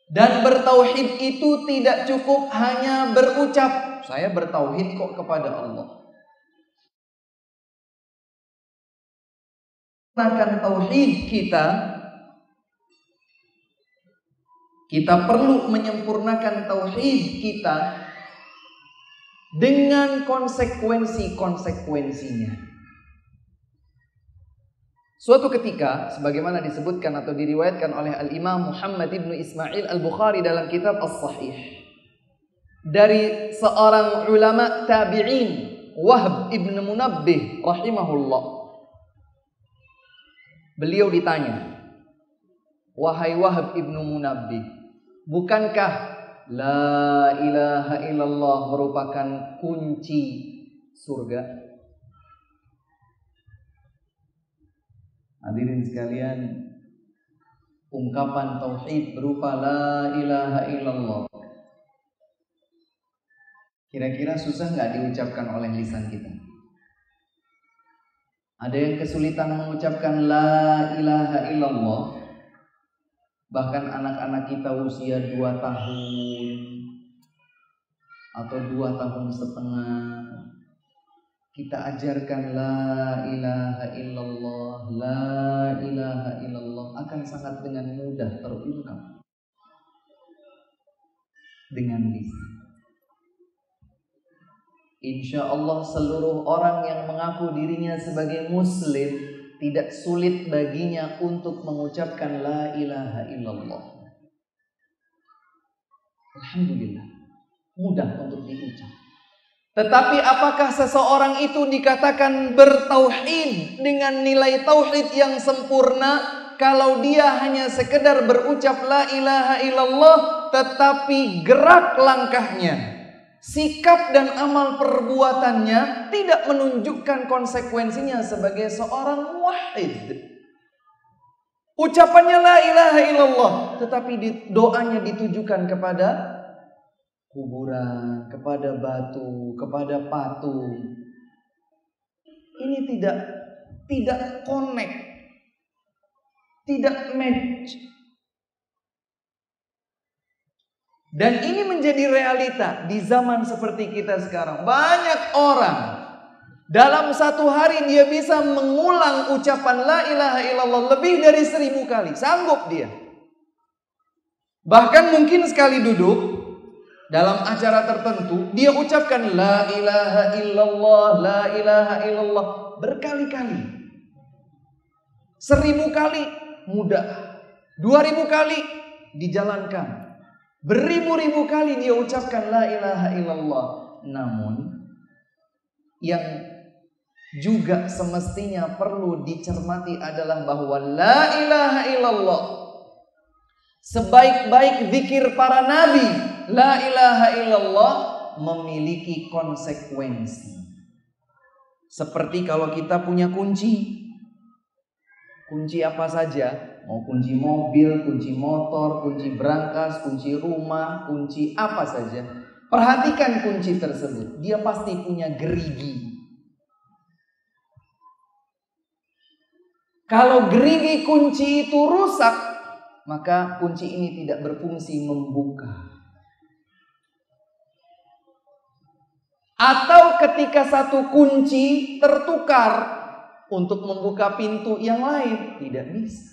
Dan bertauhid itu tidak cukup hanya berucap, saya bertauhid kok kepada Allah. Akan tauhid kita perlu menyempurnakan tauhid kita dengan konsekuensi-konsekuensinya. Suatu ketika, sebagaimana disebutkan atau diriwayatkan oleh Al-Imam Muhammad ibnu Ismail Al-Bukhari dalam kitab As-Sahih, dari seorang ulama tabi'in, Wahb ibn Munabbih rahimahullah. Beliau ditanya, wahai Wahb ibnu Munabbih, bukankah la ilaha illallah merupakan kunci surga? Hadirin sekalian, ungkapan tauhid berupa la ilaha illallah kira-kira susah nggak diucapkan oleh lisan kita? Ada yang kesulitan mengucapkan la ilaha illallah. Bahkan anak-anak kita usia 2 tahun atau 2 tahun setengah, kita ajarkan la ilaha illallah, la ilaha illallah, akan sangat dengan mudah terungkap dengan lisan. Insya Allah seluruh orang yang mengaku dirinya sebagai muslim tidak sulit baginya untuk mengucapkan la ilaha illallah. Alhamdulillah, mudah untuk diucap. Tetapi apakah seseorang itu dikatakan bertauhid dengan nilai tauhid yang sempurna kalau dia hanya sekedar berucap la ilaha illallah tetapi gerak langkahnya, sikap dan amal perbuatannya tidak menunjukkan konsekuensinya sebagai seorang muwahhid. Ucapannya la ilaha illallah, tetapi doanya ditujukan kepada kuburan, kepada batu, kepada patung. Ini tidak connect, tidak match. Dan ini menjadi realita di zaman seperti kita sekarang. Banyak orang dalam satu hari dia bisa mengulang ucapan la ilaha illallah lebih dari 1000 kali. Sanggup dia. Bahkan mungkin sekali duduk dalam acara tertentu dia ucapkan la ilaha illallah, la ilaha illallah berkali-kali. 1000 kali mudah. 2000 kali dijalankan. Beribu-ribu kali dia ucapkan la ilaha illallah. Namun yang juga semestinya perlu dicermati adalah bahwa la ilaha illallah, sebaik-baik zikir para nabi, la ilaha illallah memiliki konsekuensi. Seperti kalau kita punya kunci apa saja, mau kunci mobil, kunci motor, kunci brankas, kunci rumah, kunci apa saja. Perhatikan kunci tersebut, dia pasti punya gerigi. Kalau gerigi kunci itu rusak, maka kunci ini tidak berfungsi membuka. Atau ketika satu kunci tertukar untuk membuka pintu yang lain, tidak bisa.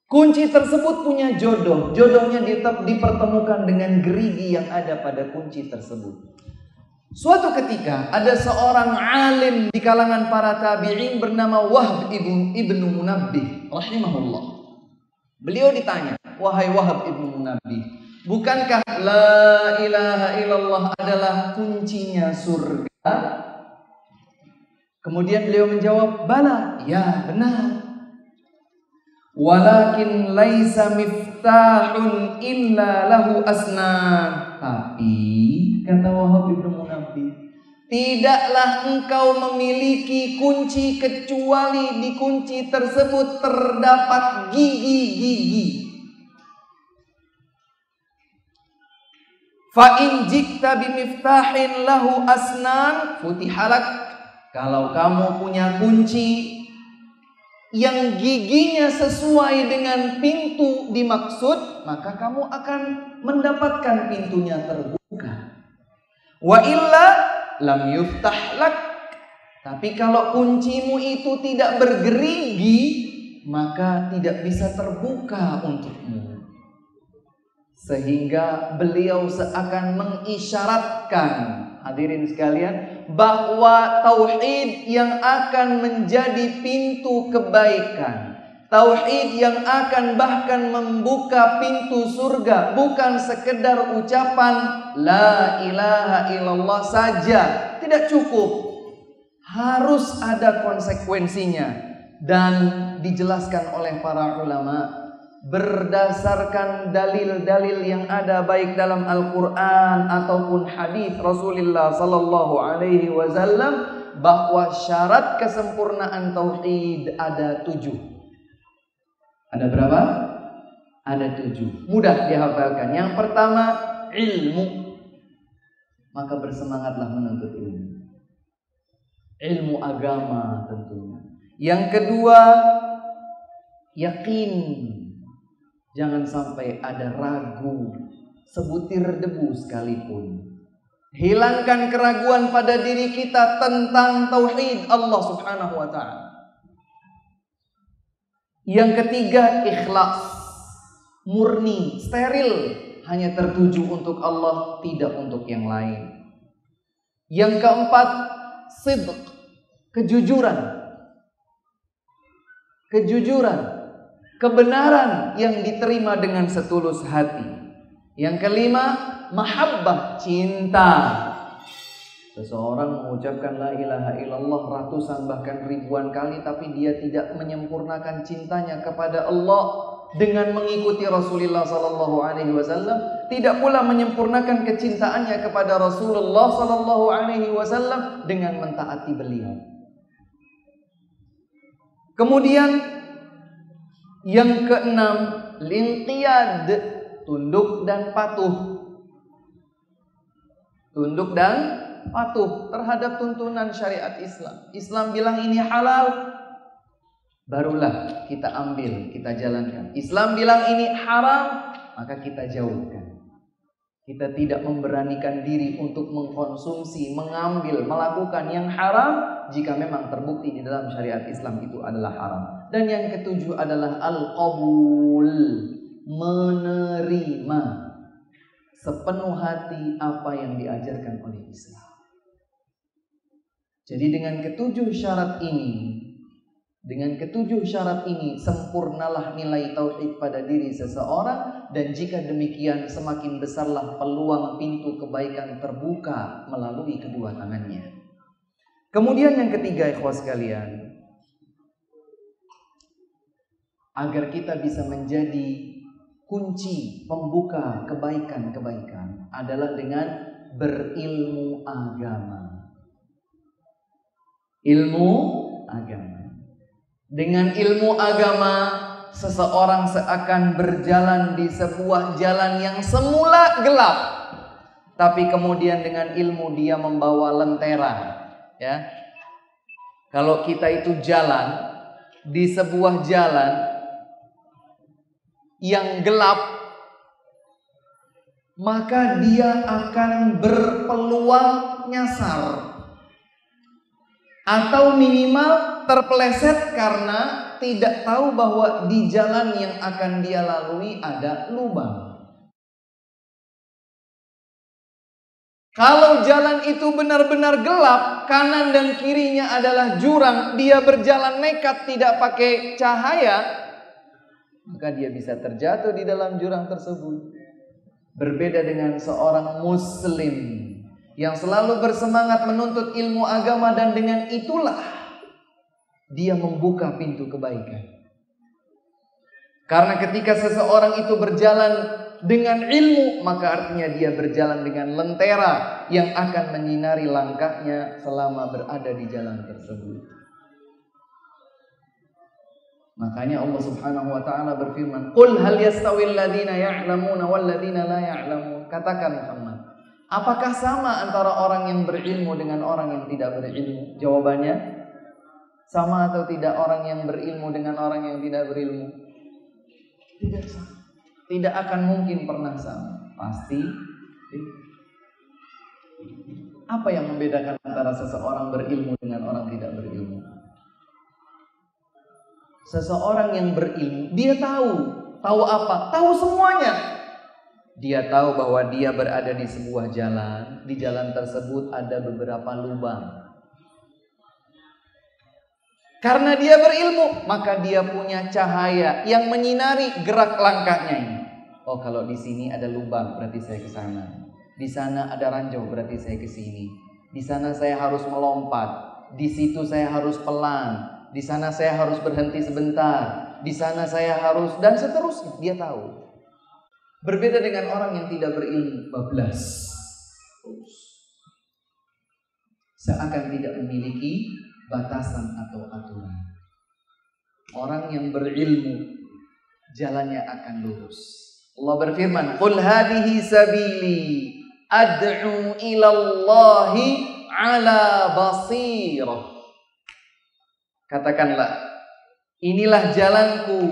Kunci tersebut punya jodoh. Jodohnya dipertemukan dengan gerigi yang ada pada kunci tersebut. Suatu ketika ada seorang alim di kalangan para tabi'in bernama Wahb ibnu Munabbih rahimahullah. Beliau ditanya, "Wahai Wahb ibnu Munabbih, bukankah la ilaha illallah adalah kuncinya surga?" Kemudian beliau menjawab, "Bala, ya benar. Walakin laisa miftahun illa lahu asnan." Tapi kata Wahab ibnu Munabbih, tidaklah engkau memiliki kunci kecuali di kunci tersebut terdapat gigi-gigi. Fa in jikta bimiftahin lahu asnan futihalak. Kalau kamu punya kunci yang giginya sesuai dengan pintu dimaksud, maka kamu akan mendapatkan pintunya terbuka. Wa illa lam yuftah lak. Tapi kalau kuncimu itu tidak bergerigi, maka tidak bisa terbuka untukmu. Sehingga beliau seakan mengisyaratkan, hadirin sekalian, bahwa tauhid yang akan menjadi pintu kebaikan, tauhid yang akan bahkan membuka pintu surga, bukan sekedar ucapan la ilaha illallah saja, tidak cukup. Harus ada konsekuensinya. Dan dijelaskan oleh para ulama berdasarkan dalil-dalil yang ada baik dalam Al-Quran ataupun hadis Rasulullah sallallahu alaihi wasallam, bahwa syarat kesempurnaan tauhid ada 7. Ada berapa? Ada 7. Mudah dihafalkan. Yang pertama, ilmu. Maka bersemangatlah menuntut ilmu. Ilmu agama tentunya. Yang kedua, yakin. Jangan sampai ada ragu sebutir debu sekalipun. Hilangkan keraguan pada diri kita tentang tauhid Allah Subhanahu wa ta'ala. Yang ketiga, ikhlas. Murni, steril, hanya tertuju untuk Allah, tidak untuk yang lain. Yang keempat, sidq, kejujuran. Kebenaran yang diterima dengan setulus hati. Yang kelima, mahabbah, cinta. Seseorang mengucapkan la ilaha illallah ratusan bahkan ribuan kali, tapi dia tidak menyempurnakan cintanya kepada Allah, dengan mengikuti Rasulullah sallallahu alaihi wasallam, tidak pula menyempurnakan kecintaannya kepada Rasulullah sallallahu alaihi wasallam dengan mentaati beliau. Kemudian yang keenam, linqiyad, tunduk dan patuh. Tunduk dan patuh terhadap tuntunan syariat Islam. Islam bilang ini halal, barulah kita ambil, kita jalankan. Islam bilang ini haram, maka kita jauhkan. Kita tidak memberanikan diri untuk mengkonsumsi, mengambil, melakukan yang haram jika memang terbukti di dalam syariat Islam itu adalah haram. Dan yang ketujuh adalah al-qabul, menerima sepenuh hati apa yang diajarkan oleh Islam. Jadi dengan ketujuh syarat ini, sempurnalah nilai tauhid pada diri seseorang, dan jika demikian semakin besarlah peluang pintu kebaikan terbuka melalui kedua tangannya. Kemudian yang ketiga, ikhwas sekalian, agar kita bisa menjadi kunci pembuka kebaikan-kebaikan adalah dengan berilmu agama. Ilmu agama. Dengan ilmu agama, seseorang seakan berjalan di sebuah jalan yang semula gelap, tapi kemudian dengan ilmu dia membawa lentera. Ya, kalau kita itu jalan di sebuah jalan yang gelap, maka dia akan berpeluang nyasar atau minimal terpeleset karena tidak tahu bahwa di jalan yang akan dia lalui ada lubang. Kalau jalan itu benar-benar gelap, kanan dan kirinya adalah jurang, dia berjalan nekat tidak pakai cahaya, maka dia bisa terjatuh di dalam jurang tersebut. Berbeda dengan seorang muslim yang selalu bersemangat menuntut ilmu agama, dan dengan itulah dia membuka pintu kebaikan. Karena ketika seseorang itu berjalan dengan ilmu, maka artinya dia berjalan dengan lentera yang akan menyinari langkahnya selama berada di jalan tersebut. Makanya Allah Subhanahu wa taala berfirman, "Qul hal yastawil ladzina ya'lamuna wal ladzina la ya'lamun." Katakan Muhammad, apakah sama antara orang yang berilmu dengan orang yang tidak berilmu? Jawabannya, sama atau tidak orang yang berilmu dengan orang yang tidak berilmu? Tidak sama. Tidak akan mungkin pernah sama. Pasti. Apa yang membedakan antara seseorang berilmu dengan orang tidak berilmu? Seseorang yang berilmu, dia tahu apa? Tahu semuanya. Dia tahu bahwa dia berada di sebuah jalan, di jalan tersebut ada beberapa lubang. Karena dia berilmu, maka dia punya cahaya yang menyinari gerak langkahnya ini. Oh, kalau di sini ada lubang, berarti saya ke sana. Di sana ada ranjau, berarti saya ke sini. Di sana saya harus melompat. Di situ saya harus pelan. Di sana saya harus berhenti sebentar. Di sana saya harus, dan seterusnya. Dia tahu. Berbeda dengan orang yang tidak berilmu, bablas. Seakan tidak memiliki batasan atau aturan. Orang yang berilmu, jalannya akan lurus. Allah berfirman, "Qul hadhihi sabili ad'u ila Allahi ala basirah." Katakanlah, inilah jalanku.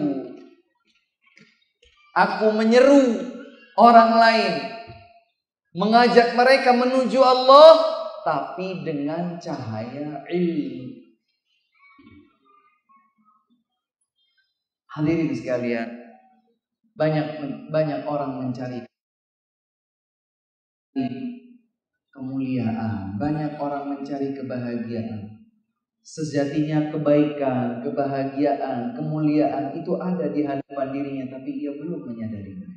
Aku menyeru orang lain, mengajak mereka menuju Allah, tapi dengan cahaya ilmu. Hadirin sekalian, banyak orang mencari kemuliaan, banyak orang mencari kebahagiaan. Sejatinya kebaikan, kebahagiaan, kemuliaan itu ada di hadapan dirinya, tapi ia belum menyadarinya.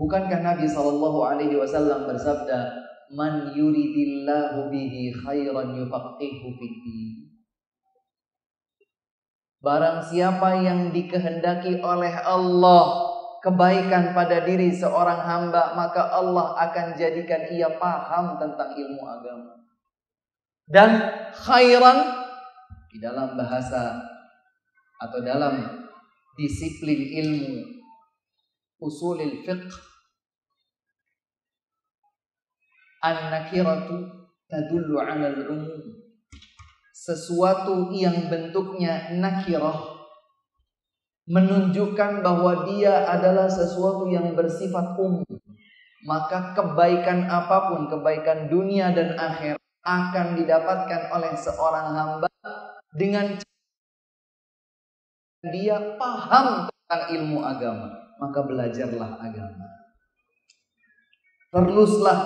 Bukankah Nabi SAW bersabda, "Man yuridillahu bihi khairan yufaqihu fiddin." Barang siapa yang dikehendaki oleh Allah kebaikan pada diri seorang hamba, maka Allah akan jadikan ia paham tentang ilmu agama. Dan khairan di dalam bahasa atau dalam disiplin ilmu usulil fiqh, an-nakiratu tadullu 'ala al-umum. Sesuatu yang bentuknya nakirah menunjukkan bahwa dia adalah sesuatu yang bersifat umum. Maka kebaikan apapun, kebaikan dunia dan akhirat, akan didapatkan oleh seorang hamba dengan dia paham tentang ilmu agama. Maka belajarlah agama. Teruslah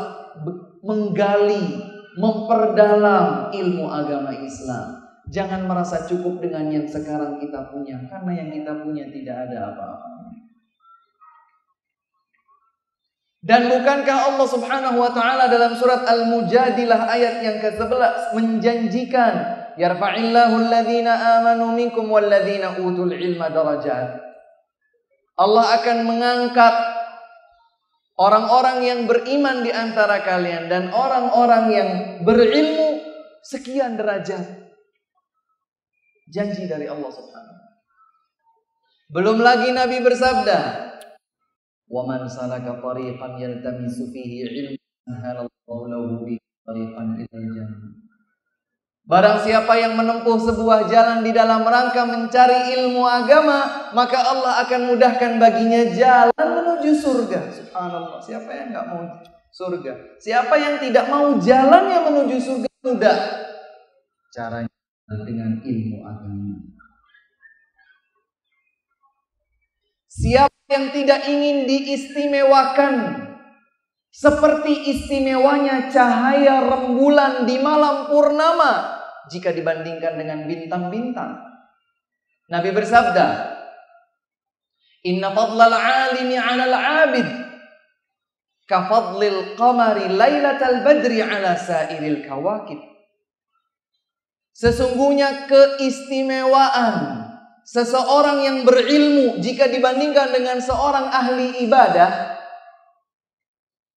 menggali, memperdalam ilmu agama Islam. Jangan merasa cukup dengan yang sekarang kita punya, karena yang kita punya tidak ada apa-apa. Dan bukankah Allah Subhanahu wa taala dalam surat Al-Mujadilah ayat yang ke-11 menjanjikan, yarfa'illahu alladhina amanu minkum walladhina utul ilma darajat. Allah akan mengangkat orang-orang yang beriman di antara kalian dan orang-orang yang berilmu sekian derajat. Janji dari Allah Subhanahu. Belum lagi Nabi bersabda, "Wa man salaka tariqan yaltamisu fihi ilman halallahu lahu bihi tariqan ilal jannah." Barang siapa yang menempuh sebuah jalan di dalam rangka mencari ilmu agama, maka Allah akan mudahkan baginya jalan menuju surga. Subhanallah, siapa yang enggak mau surga? Siapa yang tidak mau jalannya menuju surga? Mudah. Caranya dengan ilmu agama. Siapa yang tidak ingin diistimewakan seperti istimewanya cahaya rembulan di malam purnama jika dibandingkan dengan bintang-bintang. Nabi bersabda, "Inna fadlal 'alimi 'alal 'abid ka fadlil qamari lailatal badri 'ala sairil kawakib." Sesungguhnya keistimewaan seseorang yang berilmu jika dibandingkan dengan seorang ahli ibadah,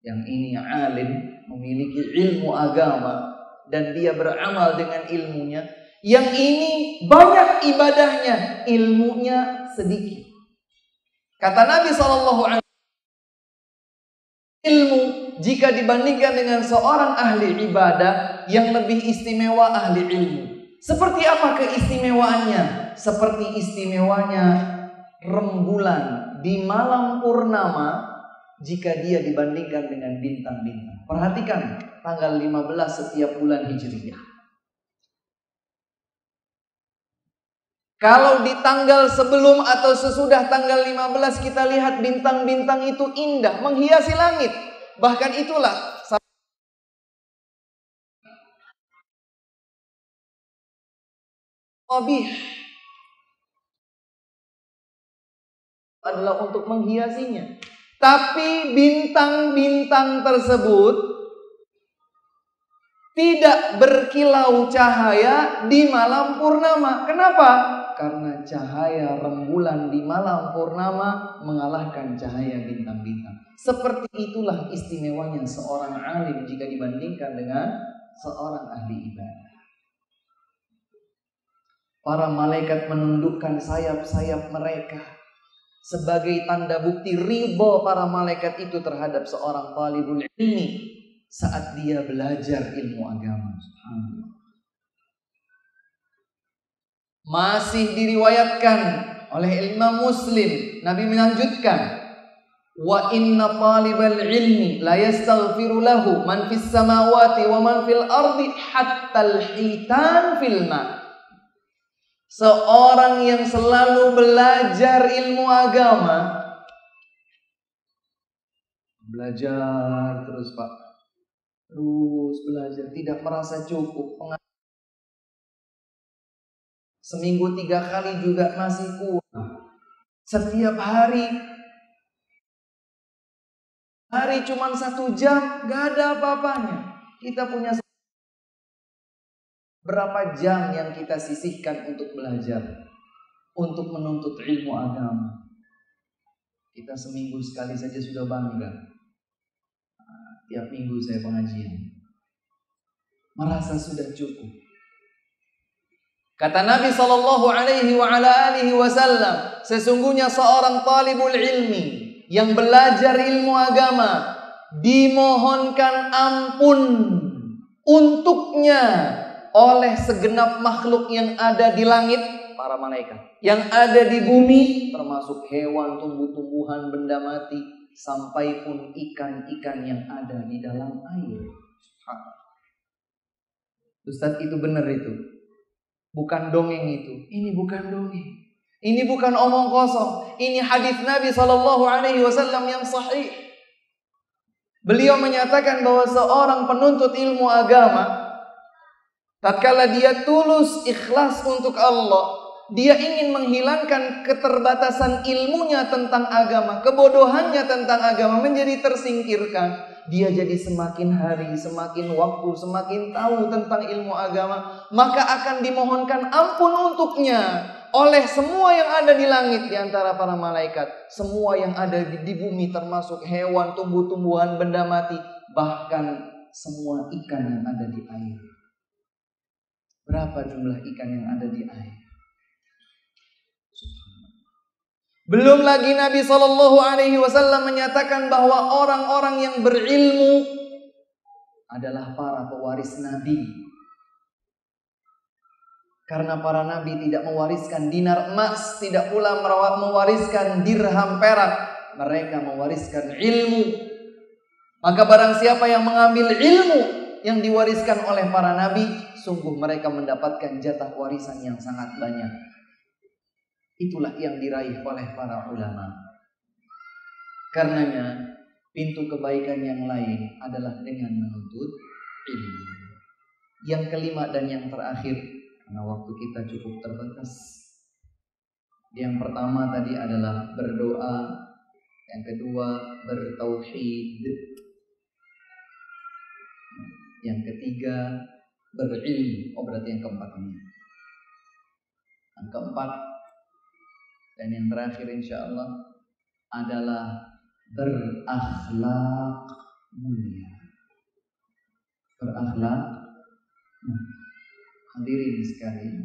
yang ini alim, memiliki ilmu agama dan dia beramal dengan ilmunya, yang ini banyak ibadahnya, ilmunya sedikit. Kata Nabi SAW, ilmu jika dibandingkan dengan seorang ahli ibadah, yang lebih istimewa ahli ilmu. Seperti apa keistimewaannya? Seperti istimewanya rembulan di malam purnama jika dia dibandingkan dengan bintang-bintang. Perhatikan tanggal 15 setiap bulan Hijriyah. Kalau di tanggal sebelum atau sesudah tanggal 15 kita lihat bintang-bintang itu indah, menghiasi langit. Bahkan itulah qabih adalah untuk menghiasinya. Tapi bintang-bintang tersebut tidak berkilau cahaya di malam purnama. Kenapa? Karena cahaya rembulan di malam purnama mengalahkan cahaya bintang-bintang. Seperti itulah istimewanya seorang alim jika dibandingkan dengan seorang ahli ibadah. Para malaikat menundukkan sayap-sayap mereka sebagai tanda bukti ridha para malaikat itu terhadap seorang talibul ilmi saat dia belajar ilmu agama. Subhanallah. Masih diriwayatkan oleh Imam Muslim, Nabi melanjutkan, "Wa inna talibal ilmi la yastaghfiru lahu man fis samawati wa man fil ardi hatta al-hitan fil ma." Seorang yang selalu belajar ilmu agama, belajar terus Pak, terus belajar, tidak merasa cukup. Seminggu 3 kali juga masih kurang. Setiap hari cuma 1 jam, gak ada apa-apanya. Kita punya berapa jam yang kita sisihkan untuk belajar? untuk menuntut ilmu agama. Kita seminggu sekali saja sudah bangga. Tiap minggu saya pengajian. Merasa sudah cukup. Kata Nabi SAW, sesungguhnya seorang talibul ilmi yang belajar ilmu agama dimohonkan ampun untuknya oleh segenap makhluk yang ada di langit, para malaikat, yang ada di bumi, termasuk hewan, tumbuh-tumbuhan, benda mati, sampai pun ikan-ikan yang ada di dalam air. Ustaz, itu benar itu. Bukan dongeng itu. Ini bukan dongeng. Ini bukan omong kosong. Ini hadis Nabi SAW yang sahih. Beliau menyatakan bahwa seorang penuntut ilmu agama, tatkala dia tulus ikhlas untuk Allah, dia ingin menghilangkan keterbatasan ilmunya tentang agama, kebodohannya tentang agama menjadi tersingkirkan. Dia jadi semakin hari, semakin waktu, semakin tahu tentang ilmu agama, maka akan dimohonkan ampun untuknya oleh semua yang ada di langit di antara para malaikat, semua yang ada di bumi termasuk hewan, tumbuh-tumbuhan, benda mati, bahkan semua ikan yang ada di air. Berapa jumlah ikan yang ada di air? Belum lagi Nabi SAW menyatakan bahwa orang-orang yang berilmu adalah para pewaris Nabi. Karena para Nabi tidak mewariskan dinar emas, tidak pula mewariskan dirham perak. Mereka mewariskan ilmu. Maka barang siapa yang mengambil ilmu yang diwariskan oleh para Nabi, sungguh mereka mendapatkan jatah warisan yang sangat banyak. Itulah yang diraih oleh para ulama. Karenanya pintu kebaikan yang lain adalah dengan menuntut ilmu. Yang kelima dan yang terakhir, karena waktu kita cukup terbatas. Yang pertama tadi adalah berdoa, yang kedua bertauhid, yang ketiga berilmu. Oh, berarti yang keempat ini. Yang keempat dan yang terakhir insya Allah adalah berakhlak mulia. Berakhlak. Hadirin sekalian,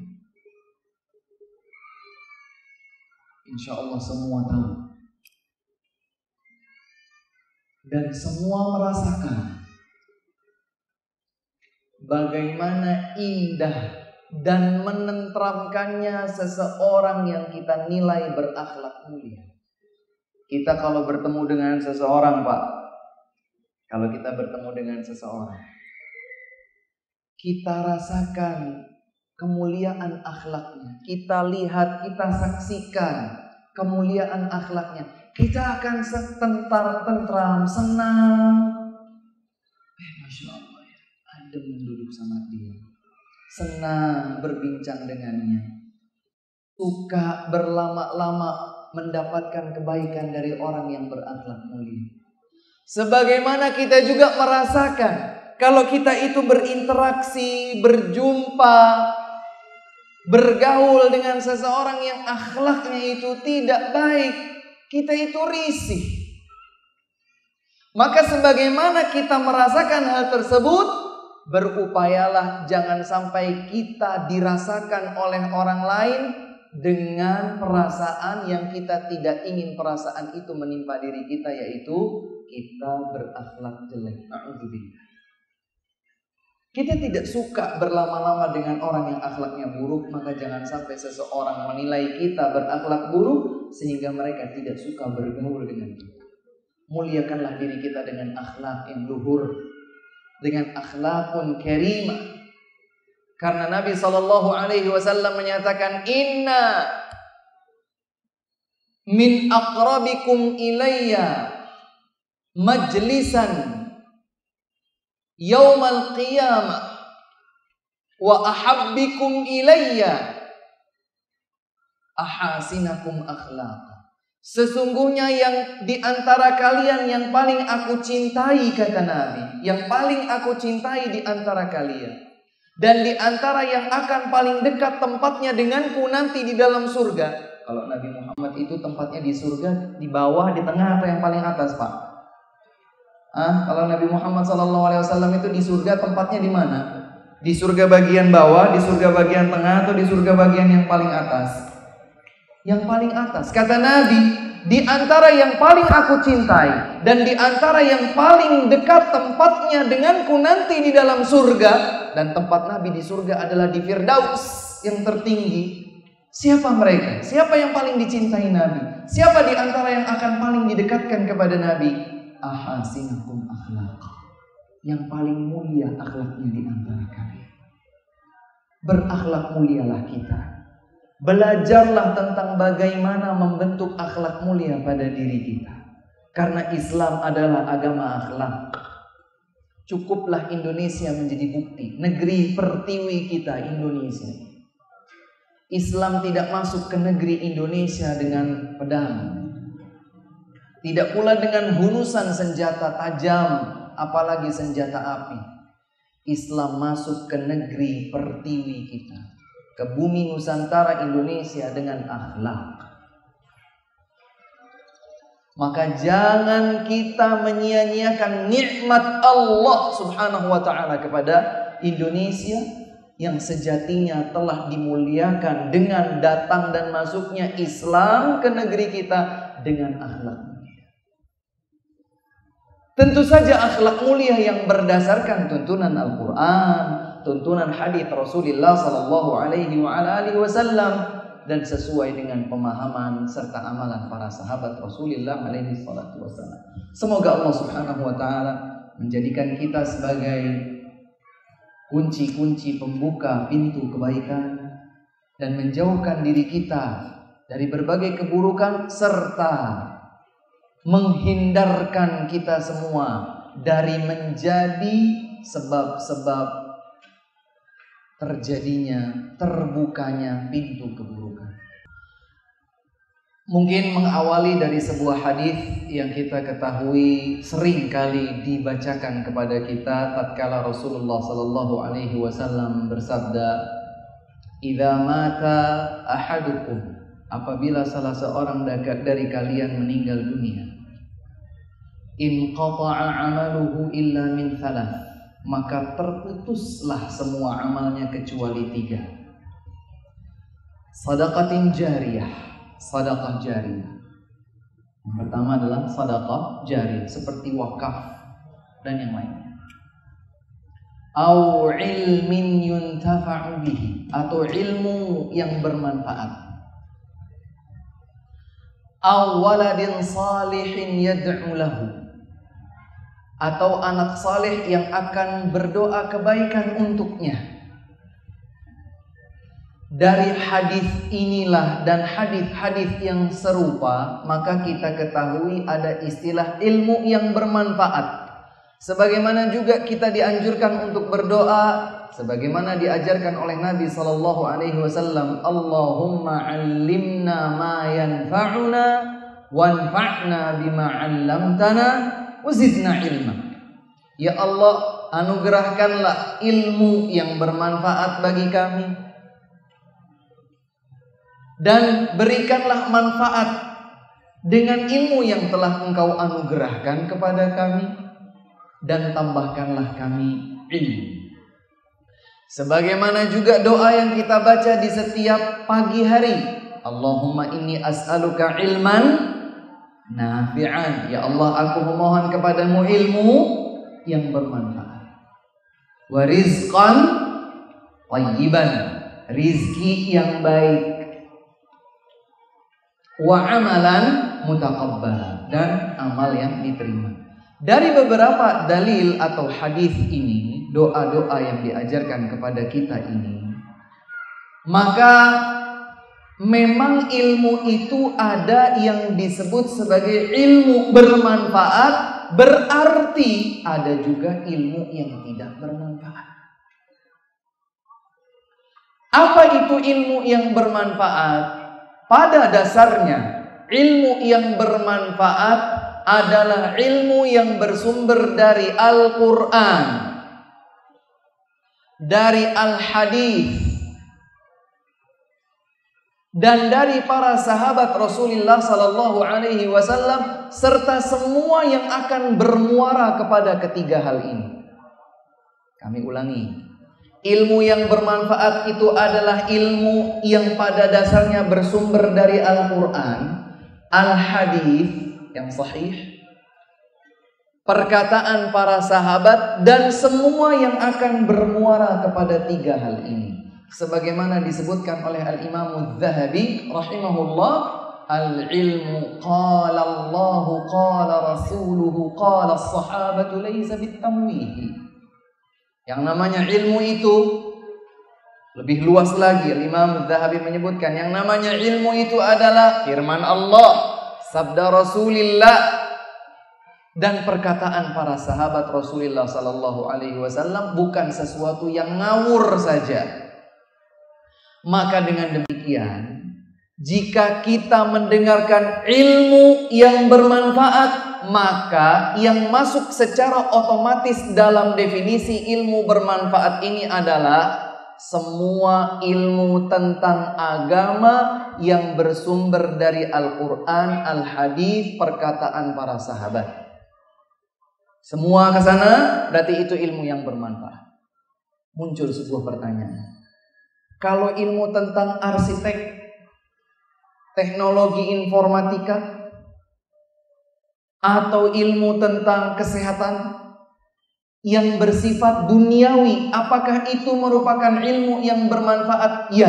insya Allah semua tahu dan semua merasakan bagaimana indah dan menenteramkannya seseorang yang kita nilai berakhlak mulia. Kita kalau bertemu dengan seseorang, Pak, kalau kita bertemu dengan seseorang, kita rasakan kemuliaan akhlaknya. Kita lihat, kita saksikan kemuliaan akhlaknya. Kita akan tentram, senang. Masya Allah ya, adem duduk sama dia. Senang berbincang dengannya. Suka berlama-lama mendapatkan kebaikan dari orang yang berakhlak mulia. Sebagaimana kita juga merasakan kalau kita itu berinteraksi, berjumpa, bergaul dengan seseorang yang akhlaknya itu tidak baik, kita itu risih. Maka sebagaimana kita merasakan hal tersebut, berupayalah jangan sampai kita dirasakan oleh orang lain dengan perasaan yang kita tidak ingin perasaan itu menimpa diri kita, yaitu kita berakhlak jelek. A'udzubillah. Kita tidak suka berlama-lama dengan orang yang akhlaknya buruk, maka jangan sampai seseorang menilai kita berakhlak buruk sehingga mereka tidak suka bergaul dengan kita. Muliakanlah diri kita dengan akhlak yang luhur, dengan akhlakun karimah. Karena Nabi SAW menyatakan, Inna min aqrabikum ilayya majlisan yaumal qiyamah wa ahabbikum ilayya ahasinakum akhlaq. Sesungguhnya yang di antara kalian yang paling aku cintai, kata Nabi, yang paling aku cintai di antara kalian, Dan di antara yang akan paling dekat tempatnya denganku nanti di dalam surga. Kalau Nabi Muhammad itu tempatnya di surga, di bawah, di tengah, atau yang paling atas, Pak? Kalau Nabi Muhammad SAW itu di surga tempatnya di mana? Di surga bagian bawah, di surga bagian tengah, atau di surga bagian yang paling atas? Yang paling atas. Kata Nabi, di antara yang paling aku cintai dan di antara yang paling dekat tempatnya denganku nanti di dalam surga, dan tempat Nabi di surga adalah di Firdaus yang tertinggi. Siapa mereka? Siapa yang paling dicintai Nabi? Siapa di antara yang akan paling didekatkan kepada Nabi? Ahasinakum akhlaq. Yang paling mulia akhlaknya di antara kalian. Berakhlak mulialah kita. Belajarlah tentang bagaimana membentuk akhlak mulia pada diri kita. Karena Islam adalah agama akhlak. Cukuplah Indonesia menjadi bukti. Negeri pertiwi kita Indonesia. Islam tidak masuk ke negeri Indonesia dengan pedang. Tidak pula dengan hunusan senjata tajam, apalagi senjata api. Islam masuk ke negeri pertiwi kita, ke bumi Nusantara Indonesia dengan akhlak. Maka jangan kita menyia-nyiakan nikmat Allah Subhanahu wa taala kepada Indonesia yang sejatinya telah dimuliakan dengan datang dan masuknya Islam ke negeri kita dengan akhlak mulia. Tentu saja akhlak mulia yang berdasarkan tuntunan Al-Quran, tuntunan hadits Rasulullah sallallahu alaihi wasallam, dan sesuai dengan pemahaman serta amalan para sahabat Rasulullah alaihi salatu wasallam. Semoga Allah Subhanahu wa taala menjadikan kita sebagai kunci-kunci pembuka pintu kebaikan dan menjauhkan diri kita dari berbagai keburukan serta menghindarkan kita semua dari menjadi sebab-sebab terjadinya, terbukanya pintu keburukan. Mungkin mengawali dari sebuah hadis yang kita ketahui sering kali dibacakan kepada kita tatkala Rasulullah sallallahu alaihi wasallam bersabda, "Idza mata ahadukum," apabila salah seorang dari kalian meninggal dunia, "inqata'a 'amaluhu illa min thalath," maka terputuslah semua amalnya kecuali 3. Shadaqatin jariyah, sedekah jariyah. Yang pertama adalah sedekah jariyah seperti wakaf dan yang lainnya. Au ilmin yuntafa'u bihi, atau ilmu yang bermanfaat. Au waladin salihin yad'u lahu, atau anak saleh yang akan berdoa kebaikan untuknya. Dari hadis inilah dan hadis-hadis yang serupa, maka kita ketahui ada istilah ilmu yang bermanfaat. Sebagaimana juga kita dianjurkan untuk berdoa, sebagaimana diajarkan oleh Nabi sallallahu alaihi wasallam, Allahumma 'allimna ma yanfa'una wanfa'na bima 'allamtana wa zidna ilma. Ya Allah, anugerahkanlah ilmu yang bermanfaat bagi kami, dan berikanlah manfaat dengan ilmu yang telah Engkau anugerahkan kepada kami, dan tambahkanlah kami ilmu. Sebagaimana juga doa yang kita baca di setiap pagi hari, Allahumma inni as'aluka ilman nafi'an. Ya Allah, aku memohon kepadamu ilmu yang bermanfaat. Wa rizqan thayyiban, rizki yang baik. Wa amalan mutaqabbal, dan amal yang diterima. Dari beberapa dalil atau hadis ini, doa-doa yang diajarkan kepada kita ini, maka memang ilmu itu ada yang disebut sebagai ilmu bermanfaat, berarti ada juga ilmu yang tidak bermanfaat. Apa itu ilmu yang bermanfaat? Pada dasarnya, ilmu yang bermanfaat adalah ilmu yang bersumber dari Al-Quran. dari al-hadis dan dari para sahabat Rasulullah sallallahu alaihi wasallam serta semua yang akan bermuara kepada ketiga hal ini. Kami ulangi. Ilmu yang bermanfaat itu adalah ilmu yang pada dasarnya bersumber dari Al-Qur'an, al-hadis yang sahih, perkataan para sahabat dan semua yang akan bermuara kepada tiga hal ini. Sebagaimana disebutkan oleh Al-Imam Az-Zahabi rahimahullah, al-ilmu qala Allah qala rasuluhu qala as-sahabatu laysa bitamwih. Yang namanya ilmu itu lebih luas lagi. Al-Imam Az-Zahabi menyebutkan yang namanya ilmu itu adalah firman Allah, sabda Rasulullah dan perkataan para sahabat Rasulullah sallallahu alaihi wasallam, bukan sesuatu yang ngawur saja. Maka dengan demikian, jika kita mendengarkan ilmu yang bermanfaat, maka yang masuk secara otomatis dalam definisi ilmu bermanfaat ini adalah semua ilmu tentang agama yang bersumber dari Al-Quran, Al-Hadis, perkataan para sahabat. Semua ke sana berarti itu ilmu yang bermanfaat. Muncul sebuah pertanyaan. Kalau ilmu tentang arsitek, teknologi informatika, atau ilmu tentang kesehatan yang bersifat duniawi, apakah itu merupakan ilmu yang bermanfaat? Ya,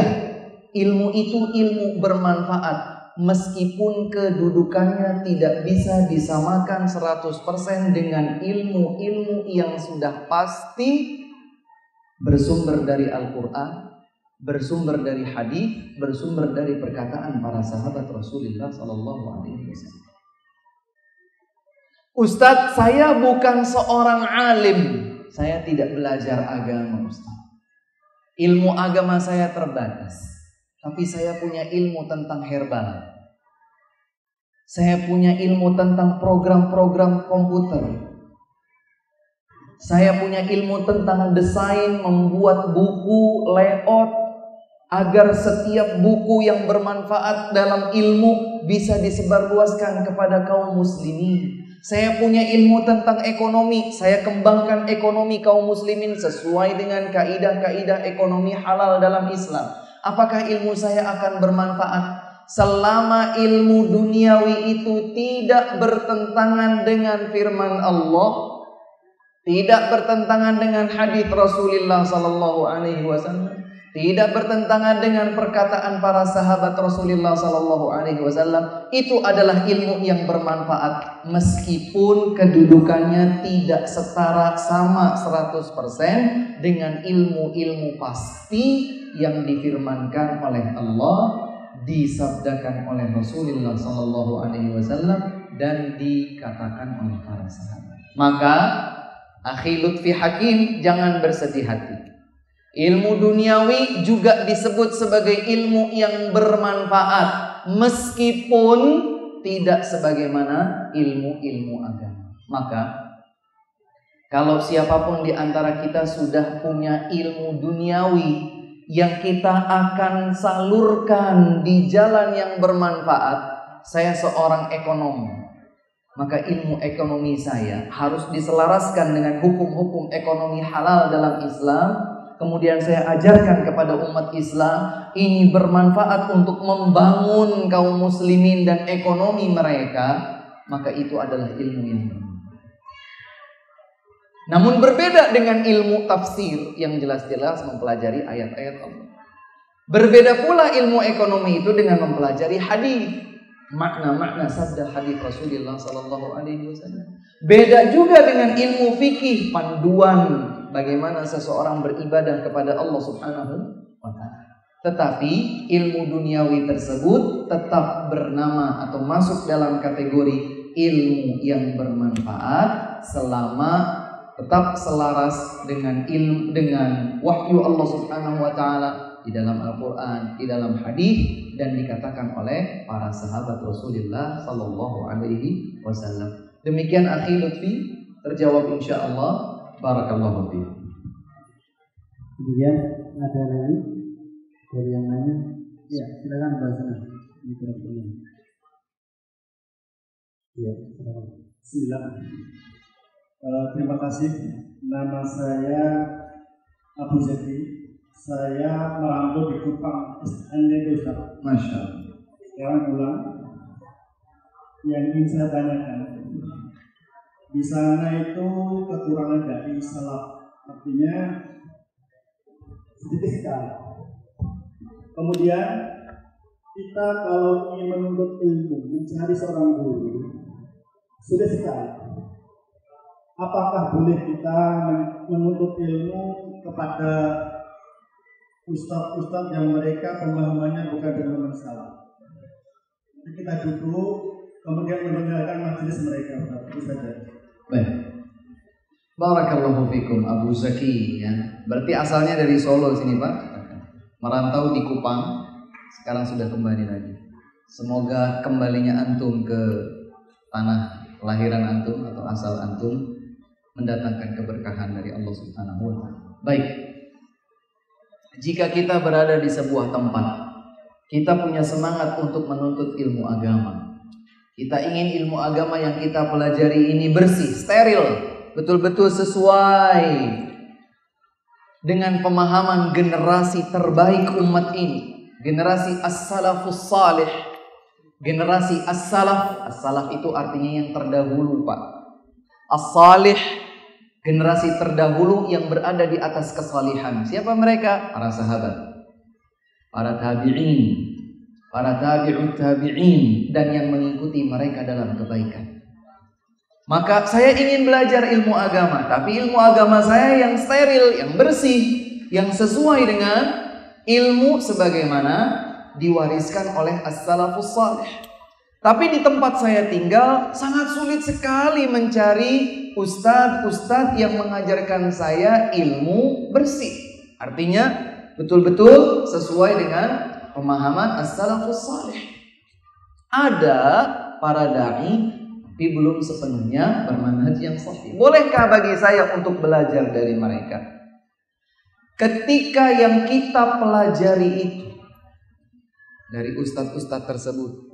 ilmu itu ilmu bermanfaat, meskipun kedudukannya tidak bisa disamakan 100% dengan ilmu-ilmu yang sudah pasti bersumber dari Al-Quran, bersumber dari hadis, bersumber dari perkataan para sahabat Rasulullah sallallahu alaihi wasallam. Ustadz, saya bukan seorang alim. Saya tidak belajar agama, Ustadz. Ilmu agama saya terbatas. Tapi saya punya ilmu tentang herbal. Saya punya ilmu tentang program-program komputer. Saya punya ilmu tentang desain, membuat buku, layout, agar setiap buku yang bermanfaat dalam ilmu bisa disebarluaskan kepada kaum muslimin. Saya punya ilmu tentang ekonomi. Saya kembangkan ekonomi kaum muslimin sesuai dengan kaidah-kaidah ekonomi halal dalam Islam. Apakah ilmu saya akan bermanfaat? Selama ilmu duniawi itu tidak bertentangan dengan firman Allah, tidak bertentangan dengan hadis Rasulullah sallallahu alaihi wasallam, tidak bertentangan dengan perkataan para sahabat Rasulullah sallallahu alaihi wasallam, itu adalah ilmu yang bermanfaat meskipun kedudukannya tidak setara sama 100% dengan ilmu-ilmu pasti yang difirmankan oleh Allah, disabdakan oleh Rasulullah sallallahu alaihi wasallam dan dikatakan oleh para sahabat. Maka akhi Lutfi Hakim, jangan bersedih hati. Ilmu duniawi juga disebut sebagai ilmu yang bermanfaat meskipun tidak sebagaimana ilmu-ilmu agama. Maka kalau siapapun di antara kita sudah punya ilmu duniawi yang kita akan salurkan di jalan yang bermanfaat, saya seorang ekonom, maka ilmu ekonomi saya harus diselaraskan dengan hukum-hukum ekonomi halal dalam Islam. Kemudian saya ajarkan kepada umat Islam, ini bermanfaat untuk membangun kaum muslimin dan ekonomi mereka, maka itu adalah ilmu yang bermanfaat. Namun berbeda dengan ilmu tafsir yang jelas-jelas mempelajari ayat-ayat Allah. Berbeda pula ilmu ekonomi itu dengan mempelajari hadis, makna-makna sabda hadis Rasulullah sallallahu alaihi wasallam. Beda juga dengan ilmu fikih, panduan bagaimana seseorang beribadah kepada Allah Subhanahu wa ta'ala. Tetapi ilmu duniawi tersebut tetap bernama atau masuk dalam kategori ilmu yang bermanfaat selama tetap selaras dengan ilmu, dengan wahyu Allah Subhanahu wa ta'ala di dalam Al-Quran, di dalam hadis, dan dikatakan oleh para sahabat Rasulullah sallallahu alaihi wasallam. Demikian akhi Lutfi, terjawab insyaallah. Barakallahu fiik. Kemudian ada lagi dari yang lainnya. Ya, silakan Mbak Sana. Mikrofonnya. Ya, silakan. Bismillah. Terima kasih. Nama saya Abu Zaki. Saya merantau di Kupang, Indonesia. Masya Allah. Sekarang pulang. Yang ingin saya tanyakan, di sana itu kekurangan dari salaf, artinya sedikit sekali. Kemudian kita kalau ingin menuntut ilmu, mencari seorang guru, sudah sekali. Apakah boleh kita menuntut ilmu kepada ustadz-ustadz yang mereka pemahamannya bukan pemahaman salaf? Kita duduk, kemudian mendengarkan majelis mereka, itu saja. Baik. Barakallahu fikum Abu Zaki ya. Berarti asalnya dari Solo sini Pak. Merantau di Kupang, sekarang sudah kembali lagi. Semoga kembalinya antum ke tanah kelahiran antum atau asal antum mendatangkan keberkahan dari Allah Subhanahu wa taala. Baik. Jika kita berada di sebuah tempat, kita punya semangat untuk menuntut ilmu agama. Kita ingin ilmu agama yang kita pelajari ini bersih, steril, betul-betul sesuai dengan pemahaman generasi terbaik umat ini, generasi as-salafus salih, generasi as-salaf. As-salaf itu artinya yang terdahulu, Pak. As-salih, generasi terdahulu yang berada di atas kesalihan. Siapa mereka? Para sahabat, para tabi'in, para tabi'ut tabi'in, dan yang mengikuti mereka dalam kebaikan. Maka saya ingin belajar ilmu agama, tapi ilmu agama saya yang steril, yang bersih, yang sesuai dengan ilmu sebagaimana diwariskan oleh as-salafus salih. Tapi di tempat saya tinggal sangat sulit sekali mencari ustadz-ustadz yang mengajarkan saya ilmu bersih. Artinya betul-betul sesuai dengan pemahaman as-salafus salih. Ada para dai, tapi belum sepenuhnya bermanhaj yang sahih. Bolehkah bagi saya untuk belajar dari mereka? Ketika yang kita pelajari itu dari ustadz-ustadz tersebut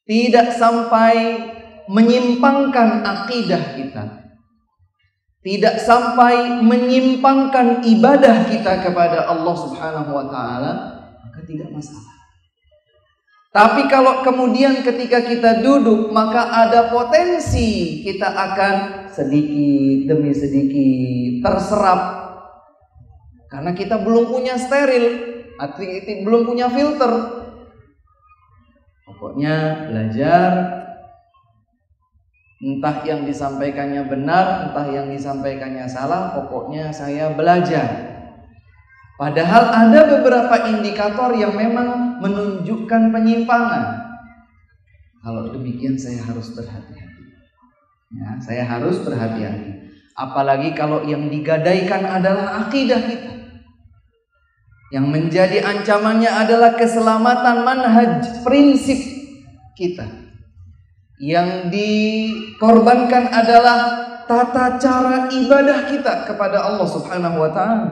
tidak sampai menyimpangkan akidah kita, tidak sampai menyimpangkan ibadah kita kepada Allah Subhanahu wa taala, maka tidak masalah. Tapi kalau kemudian ketika kita duduk, maka ada potensi kita akan sedikit demi sedikit terserap. Karena kita belum punya steril, belum punya filter. Pokoknya belajar, entah yang disampaikannya benar, entah yang disampaikannya salah, pokoknya saya belajar. Padahal ada beberapa indikator yang memang menunjukkan penyimpangan. Kalau demikian saya harus berhati-hati. Ya, saya harus berhati-hati. Apalagi kalau yang digadaikan adalah akidah kita. Yang menjadi ancamannya adalah keselamatan manhaj, prinsip kita. Yang dikorbankan adalah tata cara ibadah kita kepada Allah Subhanahu wa taala.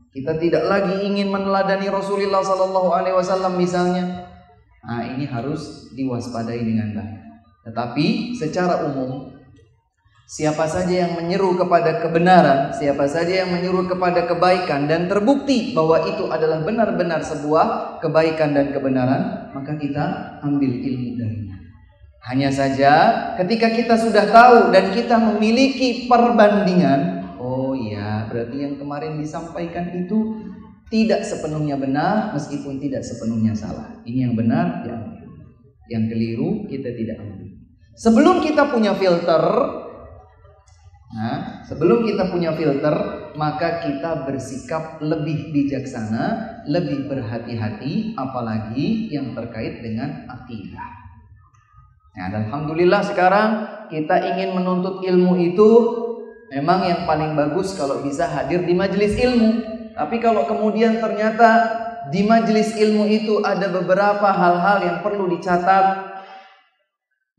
Kita tidak lagi ingin meneladani Rasulullah SAW misalnya. Nah, ini harus diwaspadai dengan baik. Tetapi secara umum, siapa saja yang menyeru kepada kebenaran, siapa saja yang menyeru kepada kebaikan dan terbukti bahwa itu adalah benar-benar sebuah kebaikan dan kebenaran, maka kita ambil ilmu darinya. Hanya saja ketika kita sudah tahu dan kita memiliki perbandingan, oh ya, berarti yang kemarin disampaikan itu tidak sepenuhnya benar, meskipun tidak sepenuhnya salah. Ini yang benar diambil, yang keliru kita tidak ambil. Sebelum kita punya filter, maka kita bersikap lebih bijaksana, lebih berhati-hati, apalagi yang terkait dengan akidah. Nah, alhamdulillah sekarang kita ingin menuntut ilmu itu memang yang paling bagus kalau bisa hadir di majelis ilmu. Tapi kalau kemudian ternyata di majelis ilmu itu ada beberapa hal-hal yang perlu dicatat,